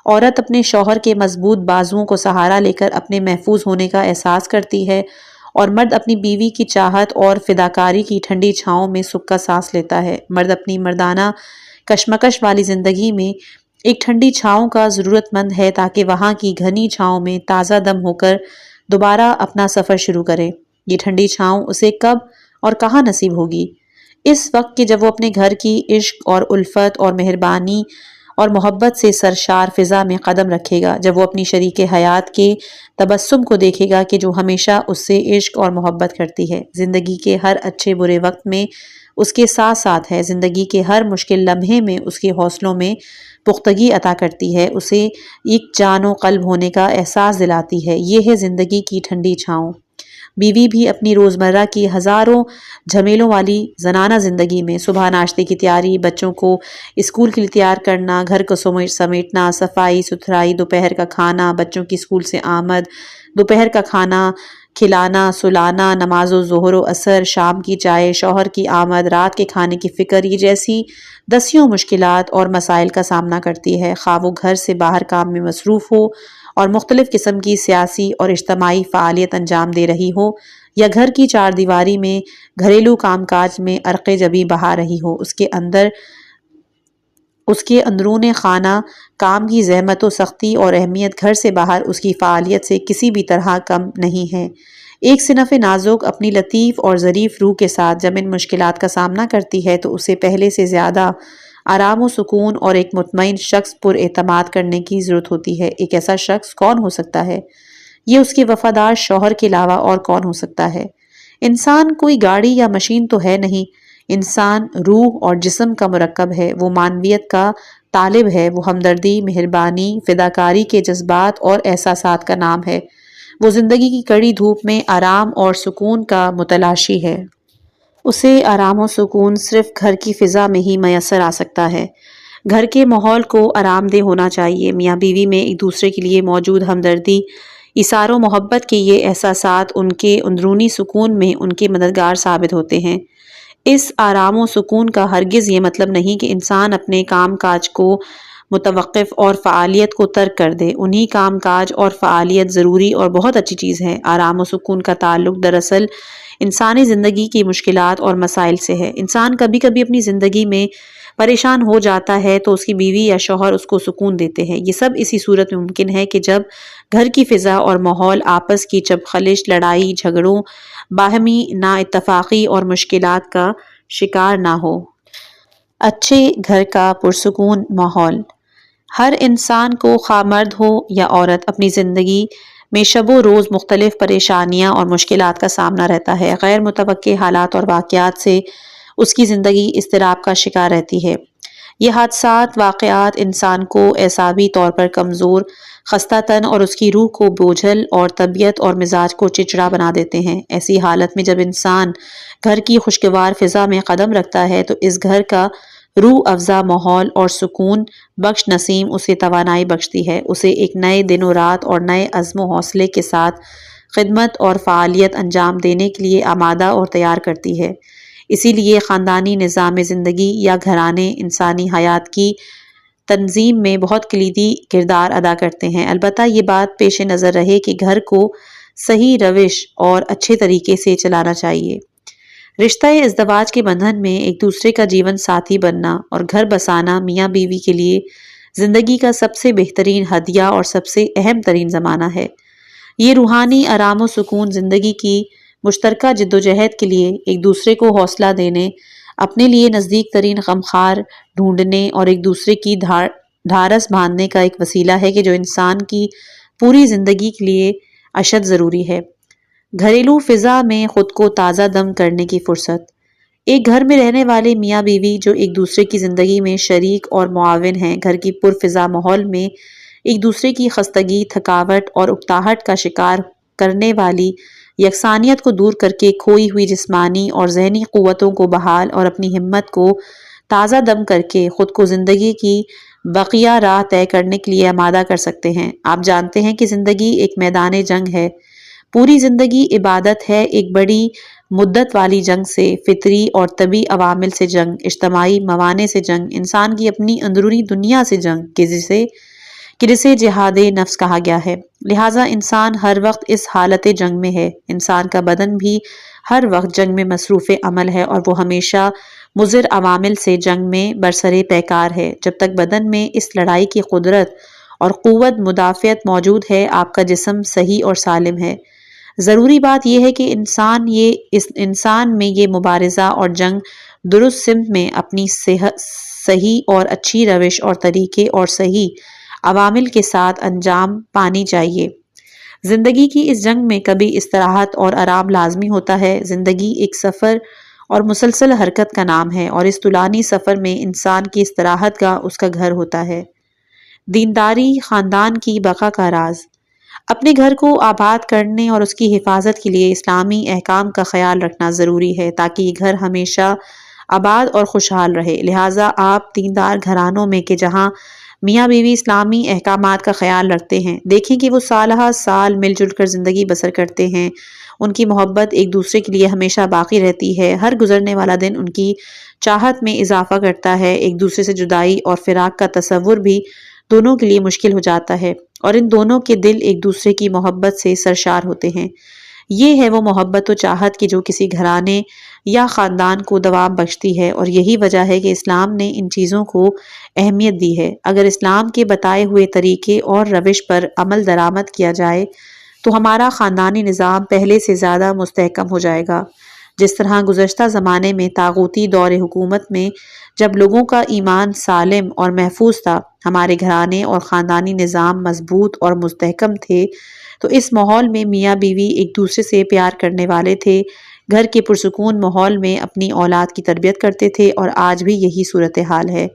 عورت اپنے شوہر کے مضبوط بازوؤں کو سہارا لے کر اپنے محفوظ ہونے کا احساس کرتی ہے، اور مرد اپنی بیوی کی چاہت اور فداکاری کی ٹھنڈی چھاؤں میں سکھ کا سانس لیتا ہے۔ مرد اپنی مردانہ کشمکش والی زندگی میں ایک ٹھنڈی چھاؤں کا ضرورت مند ہے تاکہ وہاں کی گھنی چھاؤں میں تازہ دم ہو کر دوبارہ اپنا سفر شروع کرے۔ یہ ٹھنڈی چھاؤں اسے کب اور کہاں نصیب ہوگی؟ اس وقت کہ جب وہ اپنے گھر کی عشق اور الفت اور مہربانی اور محبت سے سرشار فضا میں قدم رکھے گا، جب وہ اپنی شریک حیات کے تبسم کو دیکھے گا کہ جو ہمیشہ اس سے عشق اور محبت کرتی ہے، زندگی کے ہر اچھے برے وقت میں اس کے ساتھ ساتھ ہے، زندگی کے ہر مشکل لمحے میں اس کے حوصلوں میں پختگی عطا کرتی ہے، اسے ایک جان و قلب ہونے کا احساس دلاتی ہے۔ یہ ہے زندگی کی ٹھنڈی چھاؤں۔ بیوی بھی اپنی روزمرہ کی ہزاروں جھمیلوں والی زنانہ زندگی میں صبح ناشتے کی تیاری، بچوں کو اسکول کے لیے تیار کرنا، گھر کو سمیٹنا، صفائی ستھرائی، دوپہر کا کھانا، بچوں کی اسکول سے آمد، دوپہر کا کھانا کھلانا، سلانا، نماز و ظہر و عصر، شام کی چائے، شوہر کی آمد، رات کے کھانے کی فکر، یہ جیسی دسیوں مشکلات اور مسائل کا سامنا کرتی ہے، خواہ وہ گھر سے باہر کام میں مصروف ہو اور مختلف قسم کی سیاسی اور اجتماعی فعالیت انجام دے رہی ہو، یا گھر کی چار دیواری میں گھریلو کام کاج میں عرق جبیں بہا رہی ہو۔ اس کے اندرون خانہ کام کی زحمت و سختی اور اہمیت گھر سے باہر اس کی فعالیت سے کسی بھی طرح کم نہیں ہے۔ ایک صنف نازک اپنی لطیف اور ظریف روح کے ساتھ جب ان مشکلات کا سامنا کرتی ہے تو اسے پہلے سے زیادہ آرام و سکون اور ایک مطمئن شخص پر اعتماد کرنے کی ضرورت ہوتی ہے۔ ایک ایسا شخص کون ہو سکتا ہے؟ یہ اس کے وفادار شوہر کے علاوہ اور کون ہو سکتا ہے؟ انسان کوئی گاڑی یا مشین تو ہے نہیں، انسان روح اور جسم کا مرکب ہے، وہ معنویت کا طالب ہے، وہ ہمدردی، مہربانی، فداکاری کے جذبات اور احساسات کا نام ہے، وہ زندگی کی کڑی دھوپ میں آرام اور سکون کا متلاشی ہے۔ اسے آرام و سکون صرف گھر کی فضا میں ہی میسر آ سکتا ہے۔ گھر کے ماحول کو آرام دہ ہونا چاہیے، میاں بیوی میں ایک دوسرے کے لیے موجود ہمدردی، ایثار و محبت کے یہ احساسات ان کے اندرونی سکون میں ان کے مددگار ثابت ہوتے ہیں۔ اس آرام و سکون کا ہرگز یہ مطلب نہیں کہ انسان اپنے کام کاج کو متوقف اور فعالیت کو ترک کر دے۔ انہی کام کاج اور فعالیت ضروری اور بہت اچھی چیز ہے۔ آرام و سکون کا تعلق دراصل انسانی زندگی کی مشکلات اور مسائل سے ہے۔ انسان کبھی کبھی اپنی زندگی میں پریشان ہو جاتا ہے تو اس کی بیوی یا شوہر اس کو سکون دیتے ہیں۔ یہ سب اسی صورت میں ممکن ہے کہ جب گھر کی فضا اور ماحول آپس کی چبخلش، لڑائی جھگڑوں، باہمی نا اتفاقی اور مشکلات کا شکار نہ ہو۔ اچھے گھر کا پرسکون ماحول۔ ہر انسان کو خواہ مرد ہو یا عورت اپنی زندگی میں شب و روز مختلف پریشانیاں اور مشکلات کا سامنا رہتا ہے۔ غیر متوقع حالات اور واقعات سے اس کی زندگی اضطراب کا شکار رہتی ہے۔ یہ حادثات، واقعات انسان کو اعصابی طور پر کمزور، خستہ تن اور اس کی روح کو بوجھل اور طبیعت اور مزاج کو چڑچڑا بنا دیتے ہیں۔ ایسی حالت میں جب انسان گھر کی خوشگوار فضا میں قدم رکھتا ہے تو اس گھر کا روح افزا ماحول اور سکون بخش نسیم اسے توانائی بخشتی ہے، اسے ایک نئے دن و رات اور نئے عزم و حوصلے کے ساتھ خدمت اور فعالیت انجام دینے کے لیے آمادہ اور تیار کرتی ہے۔ اسی لیے خاندانی نظام زندگی یا گھرانے انسانی حیات کی تنظیم میں بہت کلیدی کردار ادا کرتے ہیں۔ البتہ یہ بات پیش نظر رہے کہ گھر کو صحیح روش اور اچھے طریقے سے چلانا چاہیے۔ رشتہ ازدواج کے بندھن میں ایک دوسرے کا جیون ساتھی بننا اور گھر بسانا میاں بیوی کے لیے زندگی کا سب سے بہترین ہدیہ اور سب سے اہم ترین زمانہ ہے۔ یہ روحانی آرام و سکون زندگی کی مشترکہ جدوجہد کے لیے ایک دوسرے کو حوصلہ دینے، اپنے لیے نزدیک ترین غمخوار ڈھونڈنے اور ایک دوسرے کی ڈھارس باندھنے کا ایک وسیلہ ہے کہ جو انسان کی پوری زندگی کے لیے اشد ضروری ہے۔ گھریلو فضا میں خود کو تازہ دم کرنے کی فرصت۔ ایک گھر میں رہنے والے میاں بیوی جو ایک دوسرے کی زندگی میں شریک اور معاون ہیں، گھر کی پرفضا ماحول میں ایک دوسرے کی خستگی، تھکاوٹ اور اکتاہٹ کا شکار کرنے والی یکسانیت کو دور کر کے کھوئی ہوئی جسمانی اور ذہنی قوتوں کو بحال اور اپنی ہمت کو تازہ دم کر کے خود کو زندگی کی بقیہ راہ طے کرنے کے لیے آمادہ کر سکتے ہیں۔ آپ جانتے ہیں کہ زندگی ایک میدان جنگ ہے۔ پوری زندگی عبادت ہے ایک بڑی مدت والی جنگ سے، فطری اور طبعی عوامل سے جنگ، اجتماعی موانع سے جنگ، انسان کی اپنی اندرونی دنیا سے جنگ کہ جسے جہاد نفس کہا گیا ہے۔ لہٰذا انسان ہر وقت اس حالت جنگ میں ہے۔ انسان کا بدن بھی ہر وقت جنگ میں مصروف عمل ہے اور وہ ہمیشہ مضر عوامل سے جنگ میں برسر پیکار ہے۔ جب تک بدن میں اس لڑائی کی قدرت اور قوت مدافعت موجود ہے، آپ کا جسم صحیح اور سالم ہے۔ ضروری بات یہ ہے کہ انسان میں یہ مبارزہ اور جنگ درست سمت میں اپنی صحیح اور اچھی روش اور طریقے اور صحیح عوامل کے ساتھ انجام پانی چاہیے۔ زندگی کی اس جنگ میں کبھی استراحت اور آرام لازمی ہوتا ہے۔ زندگی ایک سفر اور مسلسل حرکت کا نام ہے اور اس طولانی سفر میں انسان کی استراحت گاہ اس کا گھر ہوتا ہے۔ دینداری خاندان کی بقا کا راز۔ اپنے گھر کو آباد کرنے اور اس کی حفاظت کے لیے اسلامی احکام کا خیال رکھنا ضروری ہے تاکہ یہ گھر ہمیشہ آباد اور خوشحال رہے۔ لہٰذا آپ دیندار گھرانوں میں کہ جہاں میاں بیوی اسلامی احکامات کا خیال رکھتے ہیں، دیکھیں کہ وہ سالہ سال مل جل کر زندگی بسر کرتے ہیں، ان کی محبت ایک دوسرے کے لیے ہمیشہ باقی رہتی ہے، ہر گزرنے والا دن ان کی چاہت میں اضافہ کرتا ہے، ایک دوسرے سے جدائی اور فراق کا تصور بھی دونوں کے لیے مشکل ہو جاتا ہے اور ان دونوں کے دل ایک دوسرے کی محبت سے سرشار ہوتے ہیں۔ یہ ہے وہ محبت و چاہت کہ جو کسی گھرانے یا خاندان کو دوام بخشتی ہے اور یہی وجہ ہے کہ اسلام نے ان چیزوں کو اہمیت دی ہے۔ اگر اسلام کے بتائے ہوئے طریقے اور روش پر عمل درآمد کیا جائے تو ہمارا خاندانی نظام پہلے سے زیادہ مستحکم ہو جائے گا۔ جس طرح گزشتہ زمانے میں طاغوتی دور حکومت میں جب لوگوں کا ایمان سالم اور محفوظ تھا، ہمارے گھرانے اور خاندانی نظام مضبوط اور مستحکم تھے، تو اس ماحول میں میاں بیوی ایک دوسرے سے پیار کرنے والے تھے، گھر کے پرسکون ماحول میں اپنی اولاد کی تربیت کرتے تھے، اور آج بھی یہی صورتحال ہے۔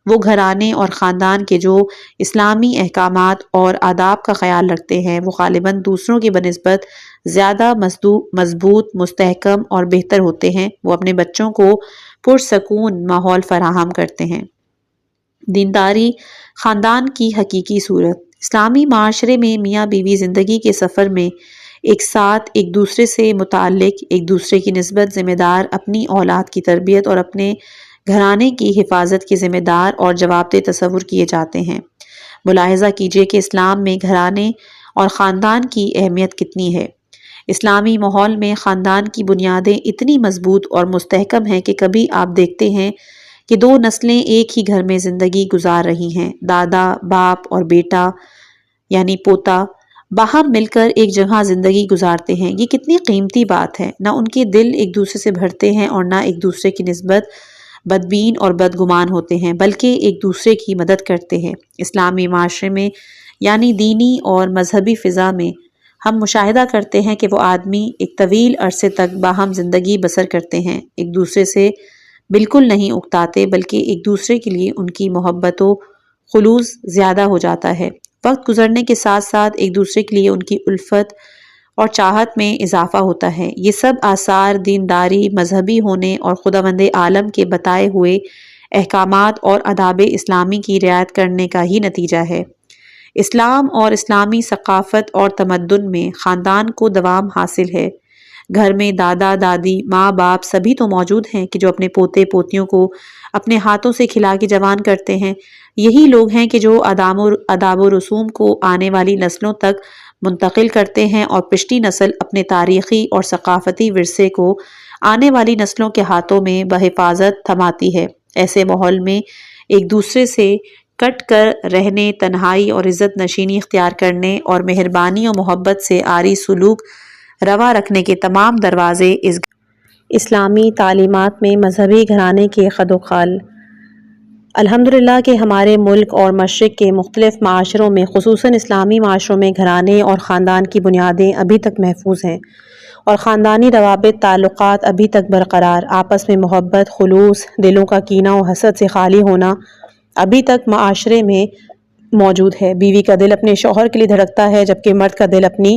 وہ گھرانے اور خاندان کے جو اسلامی احکامات اور آداب کا خیال رکھتے ہیں، وہ غالباً دوسروں کی بنسبت زیادہ مضبوط، مستحکم اور بہتر ہوتے ہیں۔ وہ اپنے بچوں کو پرسکون ماحول فراہم کرتے ہیں۔ دینداری خاندان کی حقیقی صورت۔ اسلامی معاشرے میں میاں بیوی زندگی کے سفر میں ایک ساتھ، ایک دوسرے سے متعلق، ایک دوسرے کی نسبت ذمہ دار، اپنی اولاد کی تربیت اور اپنے گھرانے کی حفاظت کے ذمہ دار اور جوابدہ تصور کیے جاتے ہیں۔ ملاحظہ کیجیے کہ اسلام میں گھرانے اور خاندان کی اہمیت کتنی ہے۔ اسلامی ماحول میں خاندان کی بنیادیں اتنی مضبوط اور مستحکم ہیں کہ کبھی آپ دیکھتے ہیں کہ دو نسلیں ایک ہی گھر میں زندگی گزار رہی ہیں، دادا، باپ اور بیٹا یعنی پوتا باہم مل کر ایک جگہ زندگی گزارتے ہیں۔ یہ کتنی قیمتی بات ہے۔ نہ ان کے دل ایک دوسرے سے بھرتے ہیں اور نہ ایک دوسرے کی نسبت بدبین اور بدگمان ہوتے ہیں، بلکہ ایک دوسرے کی مدد کرتے ہیں۔ اسلامی معاشرے میں یعنی دینی اور مذہبی فضا میں ہم مشاہدہ کرتے ہیں کہ وہ آدمی ایک طویل عرصے تک باہم زندگی بسر کرتے ہیں، ایک دوسرے سے بالکل نہیں اکتاتے، بلکہ ایک دوسرے کے لیے ان کی محبت و خلوص زیادہ ہو جاتا ہے۔ وقت گزرنے کے ساتھ ساتھ ایک دوسرے کے لیے ان کی الفت اور چاہت میں اضافہ ہوتا ہے۔ یہ سب آثار دینداری، مذہبی ہونے اور خداوند عالم کے بتائے ہوئے احکامات اور آداب اسلامی کی رعایت کرنے کا ہی نتیجہ ہے۔ اسلام اور اسلامی ثقافت اور تمدن میں خاندان کو دوام حاصل ہے۔ گھر میں دادا، دادی، ماں باپ سبھی تو موجود ہیں کہ جو اپنے پوتے پوتیوں کو اپنے ہاتھوں سے کھلا کے جوان کرتے ہیں۔ یہی لوگ ہیں کہ جو آداب و رسوم کو آنے والی نسلوں تک منتقل کرتے ہیں، اور پچھلی نسل اپنے تاریخی اور ثقافتی ورثے کو آنے والی نسلوں کے ہاتھوں میں بحفاظت تھماتی ہے۔ ایسے ماحول میں ایک دوسرے سے کٹ کر رہنے، تنہائی اور عزت نشینی اختیار کرنے اور مہربانی و محبت سے آری سلوک روا رکھنے کے تمام دروازے اس اسلامی تعلیمات میں مذہبی گھرانے کے خد و خال۔ الحمدللہ کہ ہمارے ملک اور مشرق کے مختلف معاشروں میں، خصوصاً اسلامی معاشروں میں، گھرانے اور خاندان کی بنیادیں ابھی تک محفوظ ہیں، اور خاندانی روابط، تعلقات ابھی تک برقرار، آپس میں محبت، خلوص، دلوں کا کینہ و حسد سے خالی ہونا ابھی تک معاشرے میں موجود ہے۔ بیوی کا دل اپنے شوہر کے لیے دھڑکتا ہے، جبکہ مرد کا دل اپنی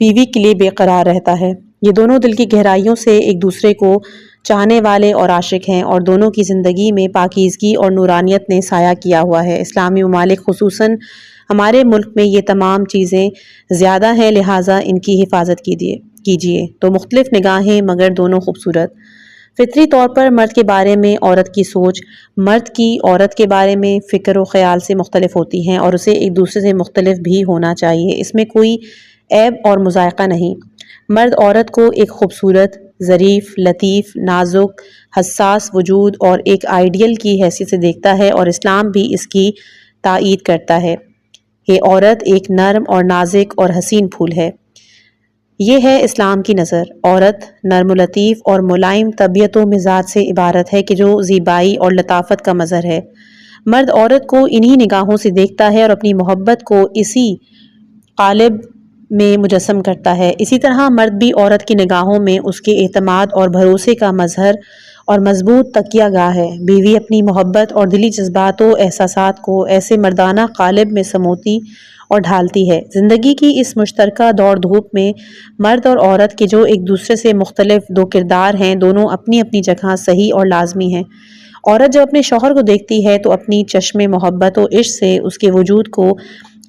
بیوی کے لیے بے قرار رہتا ہے۔ یہ دونوں دل کی گہرائیوں سے ایک دوسرے کو چاہنے والے اور عاشق ہیں، اور دونوں کی زندگی میں پاکیزگی اور نورانیت نے سایہ کیا ہوا ہے۔ اسلامی ممالک خصوصاً ہمارے ملک میں یہ تمام چیزیں زیادہ ہیں، لہٰذا ان کی حفاظت کیجیے تو مختلف نگاہیں مگر دونوں خوبصورت۔ فطری طور پر مرد کے بارے میں عورت کی سوچ مرد کی عورت کے بارے میں فکر و خیال سے مختلف ہوتی ہیں، اور اسے ایک دوسرے سے مختلف بھی ہونا چاہیے۔ اس میں کوئی عیب اور مذائقہ نہیں۔ مرد عورت کو ایک خوبصورت، ظریف، لطیف، نازک، حساس وجود اور ایک آئیڈیل کی حیثیت سے دیکھتا ہے، اور اسلام بھی اس کی تائید کرتا ہے۔ یہ عورت ایک نرم اور نازک اور حسین پھول ہے۔ یہ ہے اسلام کی نظر۔ عورت نرم و لطیف اور ملائم طبیعت و مزاج سے عبارت ہے کہ جو زیبائی اور لطافت کا مظہر ہے۔ مرد عورت کو انہی نگاہوں سے دیکھتا ہے اور اپنی محبت کو اسی قالب میں مجسم کرتا ہے۔ اسی طرح مرد بھی عورت کی نگاہوں میں اس کے اعتماد اور بھروسے کا مظہر اور مضبوط تکیہ گاہ ہے۔ بیوی اپنی محبت اور دلی جذبات و احساسات کو ایسے مردانہ قالب میں سموتی اور ڈھالتی ہے۔ زندگی کی اس مشترکہ دوڑ دھوپ میں مرد اور عورت کے جو ایک دوسرے سے مختلف دو کردار ہیں، دونوں اپنی اپنی جگہ صحیح اور لازمی ہیں۔ عورت جب اپنے شوہر کو دیکھتی ہے تو اپنی چشم محبت و عشق سے اس کے وجود کو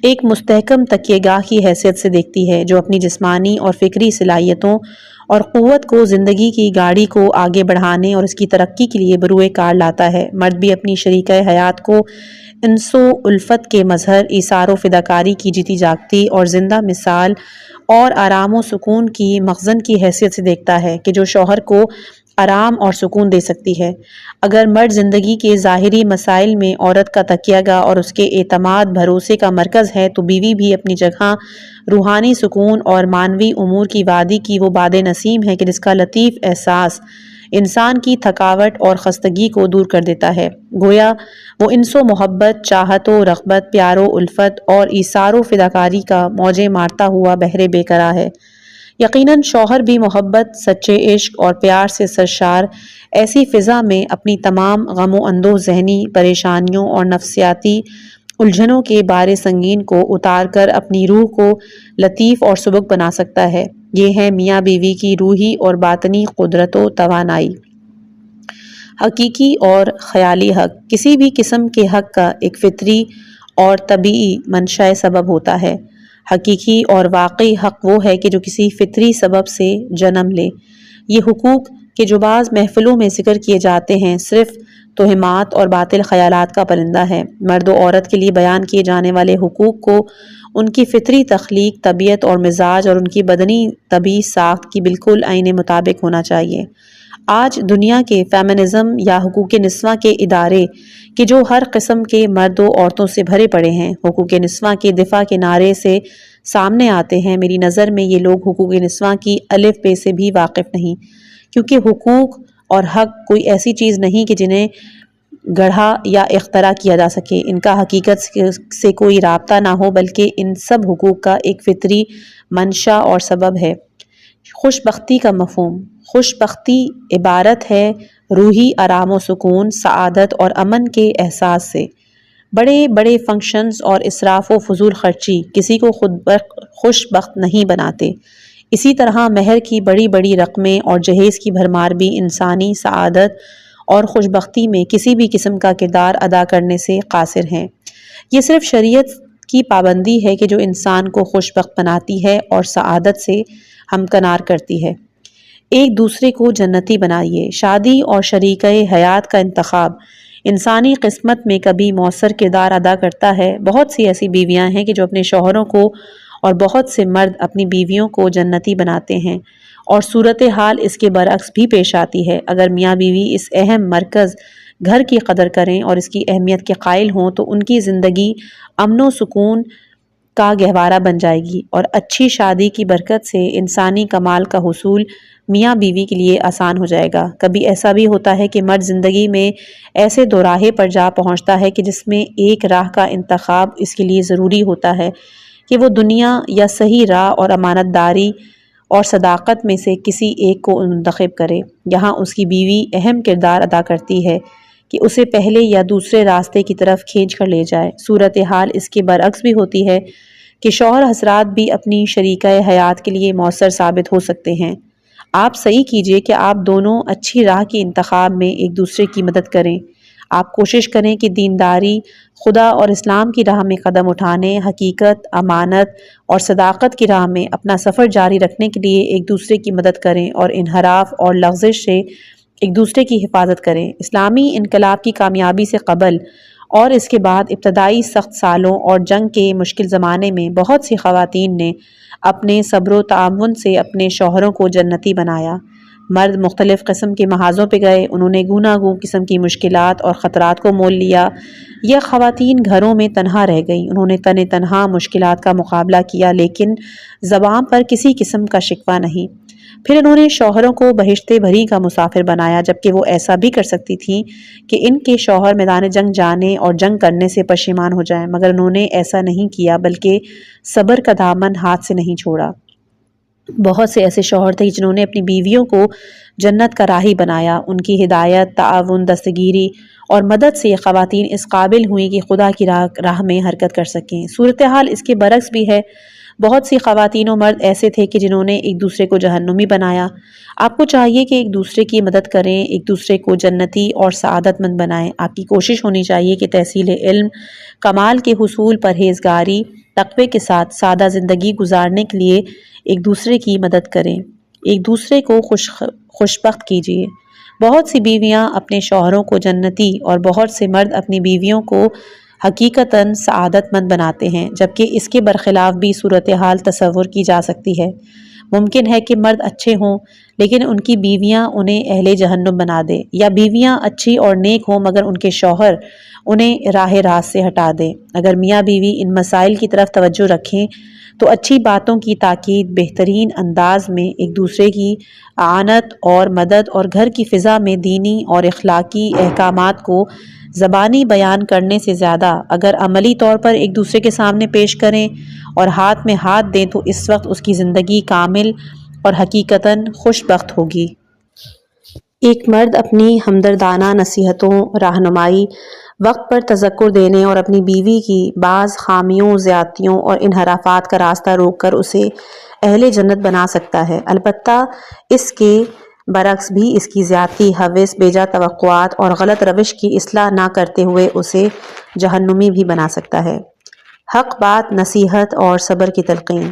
ایک مستحکم تکیہ گاہ کی حیثیت سے دیکھتی ہے، جو اپنی جسمانی اور فکری صلاحیتوں اور قوت کو زندگی کی گاڑی کو آگے بڑھانے اور اس کی ترقی کے لیے بروئے کار لاتا ہے۔ مرد بھی اپنی شریکہ حیات کو انس و الفت کے مظہر، ایثار و فداکاری کی جیتی جاگتی اور زندہ مثال اور آرام و سکون کی مخزن کی حیثیت سے دیکھتا ہے کہ جو شوہر کو آرام اور سکون دے سکتی ہے۔ اگر مرد زندگی کے ظاہری مسائل میں عورت کا تکیہ گاہ اور اس کے اعتماد بھروسے کا مرکز ہے، تو بیوی بھی اپنی جگہ روحانی سکون اور معنوی امور کی وادی کی وہ باد نسیم ہے کہ جس کا لطیف احساس انسان کی تھکاوٹ اور خستگی کو دور کر دیتا ہے۔ گویا وہ انس و محبت، چاہت و رغبت، پیار و الفت اور ایثار و فداکاری کا موجیں مارتا ہوا بحر بے قرار ہے۔ یقیناً شوہر بھی محبت، سچے عشق اور پیار سے سرشار ایسی فضا میں اپنی تمام غم و اندوہ ذہنی پریشانیوں اور نفسیاتی الجھنوں کے بار سنگین کو اتار کر اپنی روح کو لطیف اور سبک بنا سکتا ہے۔ یہ ہے میاں بیوی کی روحی اور باطنی قدرت و توانائی۔ حقیقی اور خیالی حق کسی بھی قسم کے حق کا ایک فطری اور طبیعی منشأ سبب ہوتا ہے۔ حقیقی اور واقعی حق وہ ہے کہ جو کسی فطری سبب سے جنم لے۔ یہ حقوق کہ جو بعض محفلوں میں ذکر کیے جاتے ہیں صرف توہمات اور باطل خیالات کا پرندہ ہے۔ مرد و عورت کے لیے بیان کیے جانے والے حقوق کو ان کی فطری تخلیق، طبیعت اور مزاج اور ان کی بدنی طبعی ساخت کی بالکل عین مطابق ہونا چاہیے۔ آج دنیا کے فیمنزم یا حقوق نسواں کے ادارے کہ جو ہر قسم کے مرد و عورتوں سے بھرے پڑے ہیں، حقوق نسواں کے دفاع کے نعرے سے سامنے آتے ہیں۔ میری نظر میں یہ لوگ حقوق نسواں کی الف بے سے بھی واقف نہیں، کیونکہ حقوق اور حق کوئی ایسی چیز نہیں کہ جنہیں گڑھا یا اختراع کیا جا سکے، ان کا حقیقت سے کوئی رابطہ نہ ہو، بلکہ ان سب حقوق کا ایک فطری منشا اور سبب ہے۔ خوش بختی کا مفہوم۔ خوش بختی عبارت ہے روحی آرام و سکون، سعادت اور امن کے احساس سے۔ بڑے بڑے فنکشنز اور اسراف و فضول خرچی کسی کو خوش بخت نہیں بناتے۔ اسی طرح مہر کی بڑی بڑی رقمیں اور جہیز کی بھرمار بھی انسانی سعادت اور خوش بختی میں کسی بھی قسم کا کردار ادا کرنے سے قاصر ہیں۔ یہ صرف شریعت کی پابندی ہے کہ جو انسان کو خوش بخت بناتی ہے اور سعادت سے ہمکنار کرتی ہے۔ ایک دوسرے کو جنتی بنائیے۔ شادی اور شریکہ حیات کا انتخاب انسانی قسمت میں کبھی مؤثر کردار ادا کرتا ہے۔ بہت سی ایسی بیویاں ہیں کہ جو اپنے شوہروں کو اور بہت سے مرد اپنی بیویوں کو جنتی بناتے ہیں، اور صورتحال اس کے برعکس بھی پیش آتی ہے۔ اگر میاں بیوی اس اہم مرکز گھر کی قدر کریں اور اس کی اہمیت کے قائل ہوں تو ان کی زندگی امن و سکون کا گہوارہ بن جائے گی، اور اچھی شادی کی برکت سے انسانی کمال کا حصول میاں بیوی کے لیے آسان ہو جائے گا۔ کبھی ایسا بھی ہوتا ہے کہ مرد زندگی میں ایسے دوراہے پر جا پہنچتا ہے کہ جس میں ایک راہ کا انتخاب اس کے لیے ضروری ہوتا ہے کہ وہ دنیا یا صحیح راہ اور امانت داری اور صداقت میں سے کسی ایک کو منتخب کرے۔ یہاں اس کی بیوی اہم کردار ادا کرتی ہے کہ اسے پہلے یا دوسرے راستے کی طرف کھینچ کر لے جائے۔ صورتحال اس کے برعکس بھی ہوتی ہے کہ شوہر حضرات بھی اپنی شریکہ حیات کے لیے مؤثر ثابت ہو سکتے ہیں۔ آپ صحیح کیجئے کہ آپ دونوں اچھی راہ کے انتخاب میں ایک دوسرے کی مدد کریں۔ آپ کوشش کریں کہ دینداری، خدا اور اسلام کی راہ میں قدم اٹھانے، حقیقت، امانت اور صداقت کی راہ میں اپنا سفر جاری رکھنے کے لیے ایک دوسرے کی مدد کریں اور انحراف اور لغزش سے ایک دوسرے کی حفاظت کریں۔ اسلامی انقلاب کی کامیابی سے قبل اور اس کے بعد ابتدائی سخت سالوں اور جنگ کے مشکل زمانے میں بہت سی خواتین نے اپنے صبر و تعاون سے اپنے شوہروں کو جنتی بنایا۔ مرد مختلف قسم کے محاذوں پہ گئے، انہوں نے گوناگون قسم کی مشکلات اور خطرات کو مول لیا۔ یہ خواتین گھروں میں تنہا رہ گئیں، انہوں نے تنہا مشکلات کا مقابلہ کیا، لیکن زبان پر کسی قسم کا شکوہ نہیں۔ پھر انہوں نے شوہروں کو بہشت بھری کا مسافر بنایا، جبکہ وہ ایسا بھی کر سکتی تھیں کہ ان کے شوہر میدان جنگ جانے اور جنگ کرنے سے پشیمان ہو جائیں، مگر انہوں نے ایسا نہیں کیا، بلکہ صبر کا دامن ہاتھ سے نہیں چھوڑا۔ بہت سے ایسے شوہر تھے جنہوں نے اپنی بیویوں کو جنت کا راہی بنایا۔ ان کی ہدایت، تعاون، دستگیری اور مدد سے یہ خواتین اس قابل ہوئیں کہ خدا کی راہ میں حرکت کر سکیں۔ صورتحال اس کے برعکس بھی ہے۔ بہت سی خواتین و مرد ایسے تھے کہ جنہوں نے ایک دوسرے کو جہنمی بنایا۔ آپ کو چاہیے کہ ایک دوسرے کی مدد کریں، ایک دوسرے کو جنتی اور سعادت مند بنائیں۔ آپ کی کوشش ہونی چاہیے کہ تحصیل علم، کمال کے حصول، پرہیزگاری، تقوی کے ساتھ سادہ زندگی گزارنے کے لیے ایک دوسرے کی مدد کریں، ایک دوسرے کو خوشبخت کیجیے۔ بہت سی بیویاں اپنے شوہروں کو جنتی اور بہت سے مرد اپنی بیویوں کو حقیقتاً سعادت مند بناتے ہیں، جبکہ اس کے برخلاف بھی صورتحال تصور کی جا سکتی ہے۔ ممکن ہے کہ مرد اچھے ہوں لیکن ان کی بیویاں انہیں اہل جہنم بنا دیں، یا بیویاں اچھی اور نیک ہوں مگر ان کے شوہر انہیں راہ راست سے ہٹا دیں۔ اگر میاں بیوی ان مسائل کی طرف توجہ رکھیں تو اچھی باتوں کی تاکید بہترین انداز میں ایک دوسرے کی اعانت اور مدد، اور گھر کی فضا میں دینی اور اخلاقی احکامات کو زبانی بیان کرنے سے زیادہ اگر عملی طور پر ایک دوسرے کے سامنے پیش کریں اور ہاتھ میں ہاتھ دیں تو اس وقت اس کی زندگی کامل اور حقیقتاً خوش بخت ہوگی۔ ایک مرد اپنی ہمدردانہ نصیحتوں، رہنمائی، وقت پر تذکر دینے اور اپنی بیوی کی بعض خامیوں، زیادتیوں اور انحرافات کا راستہ روک کر اسے اہل جنت بنا سکتا ہے، البتہ اس کے برعکس بھی اس کی زیادتی، ہوس، بیجا توقعات اور غلط روش کی اصلاح نہ کرتے ہوئے اسے جہنمی بھی بنا سکتا ہے۔ حق بات، نصیحت اور صبر کی تلقین۔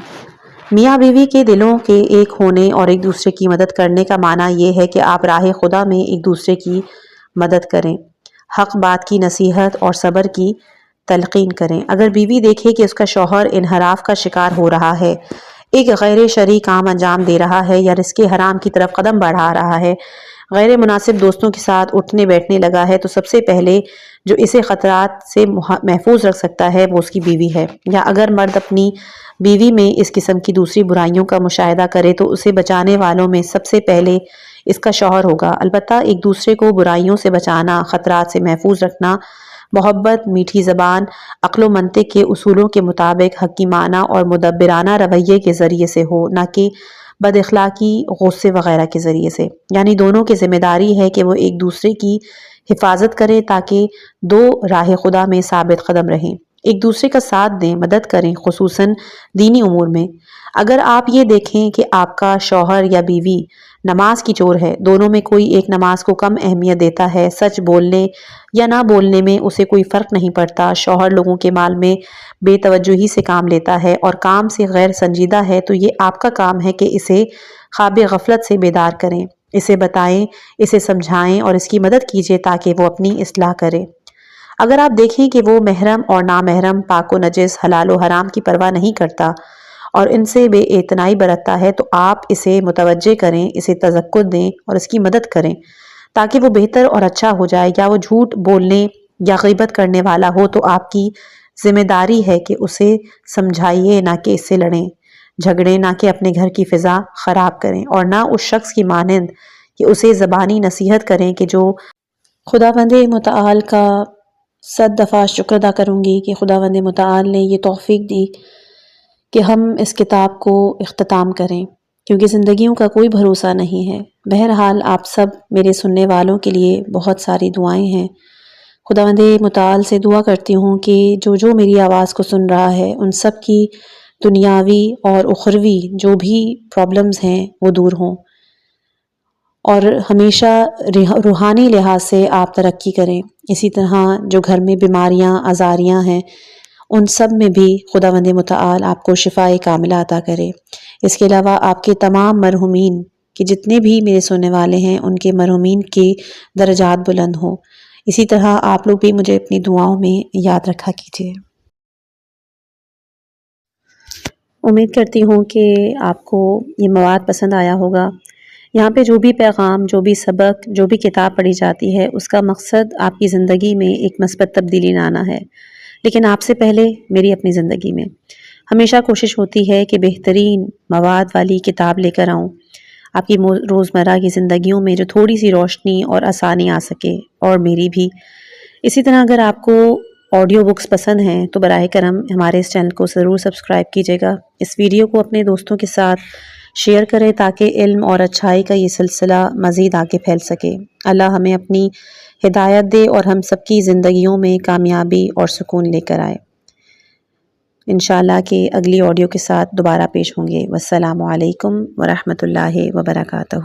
میاں بیوی کے دلوں کے ایک ہونے اور ایک دوسرے کی مدد کرنے کا معنی یہ ہے کہ آپ راہ خدا میں ایک دوسرے کی مدد کریں، حق بات کی نصیحت اور صبر کی تلقین کریں۔ اگر بیوی دیکھے کہ اس کا شوہر انحراف کا شکار ہو رہا ہے، ایک غیر شرعی کام انجام دے رہا ہے یا رزق حرام کی طرف قدم بڑھا رہا ہے، غیر مناسب دوستوں کے ساتھ اٹھنے بیٹھنے لگا ہے، تو سب سے پہلے جو اسے خطرات سے محفوظ رکھ سکتا ہے وہ اس کی بیوی ہے۔ یا اگر مرد اپنی بیوی میں اس قسم کی دوسری برائیوں کا مشاہدہ کرے تو اسے بچانے والوں میں سب سے پہلے اس کا شوہر ہوگا۔ البتہ ایک دوسرے کو برائیوں سے بچانا، خطرات سے محفوظ رکھنا، محبت، میٹھی زبان، عقل و منطق کے اصولوں کے مطابق حکیمانہ اور مدبرانہ رویے کے ذریعے سے ہو، نہ کہ بد اخلاقی، غصے وغیرہ کے ذریعے سے۔ یعنی دونوں کی ذمہ داری ہے کہ وہ ایک دوسرے کی حفاظت کریں تاکہ دو راہ خدا میں ثابت قدم رہیں، ایک دوسرے کا ساتھ دیں، مدد کریں، خصوصاً دینی امور میں۔ اگر آپ یہ دیکھیں کہ آپ کا شوہر یا بیوی نماز کی چور ہے، دونوں میں کوئی ایک نماز کو کم اہمیت دیتا ہے، سچ بولنے یا نہ بولنے میں اسے کوئی فرق نہیں پڑتا، شوہر لوگوں کے مال میں بے توجہی سے کام لیتا ہے اور کام سے غیر سنجیدہ ہے، تو یہ آپ کا کام ہے کہ اسے خواب غفلت سے بیدار کریں، اسے بتائیں، اسے سمجھائیں اور اس کی مدد کیجیے تاکہ وہ اپنی اصلاح کرے۔ اگر آپ دیکھیں کہ وہ محرم اور نامحرم، پاک و نجس، حلال و حرام کی پرواہ نہیں کرتا اور ان سے بے اعتنائی برتتا ہے تو آپ اسے متوجہ کریں، اسے تذکر دیں اور اس کی مدد کریں تاکہ وہ بہتر اور اچھا ہو جائے۔ یا وہ جھوٹ بولنے یا غیبت کرنے والا ہو تو آپ کی ذمہ داری ہے کہ اسے سمجھائیے، نہ کہ اس سے لڑیں جھگڑیں، نہ کہ اپنے گھر کی فضا خراب کریں، اور نہ اس شخص کی مانند کہ اسے زبانی نصیحت کریں کہ جو خداوند متعال کا 100 دفعہ شکر ادا کروں گی کہ خداوند متعال نے یہ توفیق دی کہ ہم اس کتاب کو اختتام کریں، کیونکہ زندگیوں کا کوئی بھروسہ نہیں ہے۔ بہرحال آپ سب میرے سننے والوں کے لیے بہت ساری دعائیں ہیں۔ خداوند متعال سے دعا کرتی ہوں کہ جو میری آواز کو سن رہا ہے ان سب کی دنیاوی اور اخروی جو بھی پرابلمز ہیں وہ دور ہوں، اور ہمیشہ روحانی لحاظ سے آپ ترقی کریں۔ اسی طرح جو گھر میں بیماریاں، آزاریاں ہیں ان سب میں بھی خداوند متعال آپ کو شفائے کاملہ عطا کرے۔ اس کے علاوہ آپ کے تمام مرحومین کہ جتنے بھی میرے سننے والے ہیں ان کے مرحومین کے درجات بلند ہوں۔ اسی طرح آپ لوگ بھی مجھے اپنی دعاؤں میں یاد رکھا کیجیے۔ امید کرتی ہوں کہ آپ کو یہ مواد پسند آیا ہوگا۔ یہاں پہ جو بھی پیغام، جو بھی سبق، جو بھی کتاب پڑھی جاتی ہے اس کا مقصد آپ کی زندگی میں ایک مثبت تبدیلی لانا ہے، لیکن آپ سے پہلے میری اپنی زندگی میں ہمیشہ کوشش ہوتی ہے کہ بہترین مواد والی کتاب لے کر آؤں آپ کی روزمرہ کی زندگیوں میں، جو تھوڑی سی روشنی اور آسانی آ سکے، اور میری بھی۔ اسی طرح اگر آپ کو آڈیو بکس پسند ہیں تو براہ کرم ہمارے اس چینل کو ضرور سبسکرائب کیجیے گا، اس ویڈیو کو اپنے دوستوں کے ساتھ شیئر کریں تاکہ علم اور اچھائی کا یہ سلسلہ مزید آگے پھیل سکے۔ اللہ ہمیں اپنی ہدایت دے اور ہم سب کی زندگیوں میں کامیابی اور سکون لے کر آئے۔ انشاءاللہ کہ اگلی آڈیو کے ساتھ دوبارہ پیش ہوں گے۔ والسلام علیکم ورحمۃ اللہ وبرکاتہ۔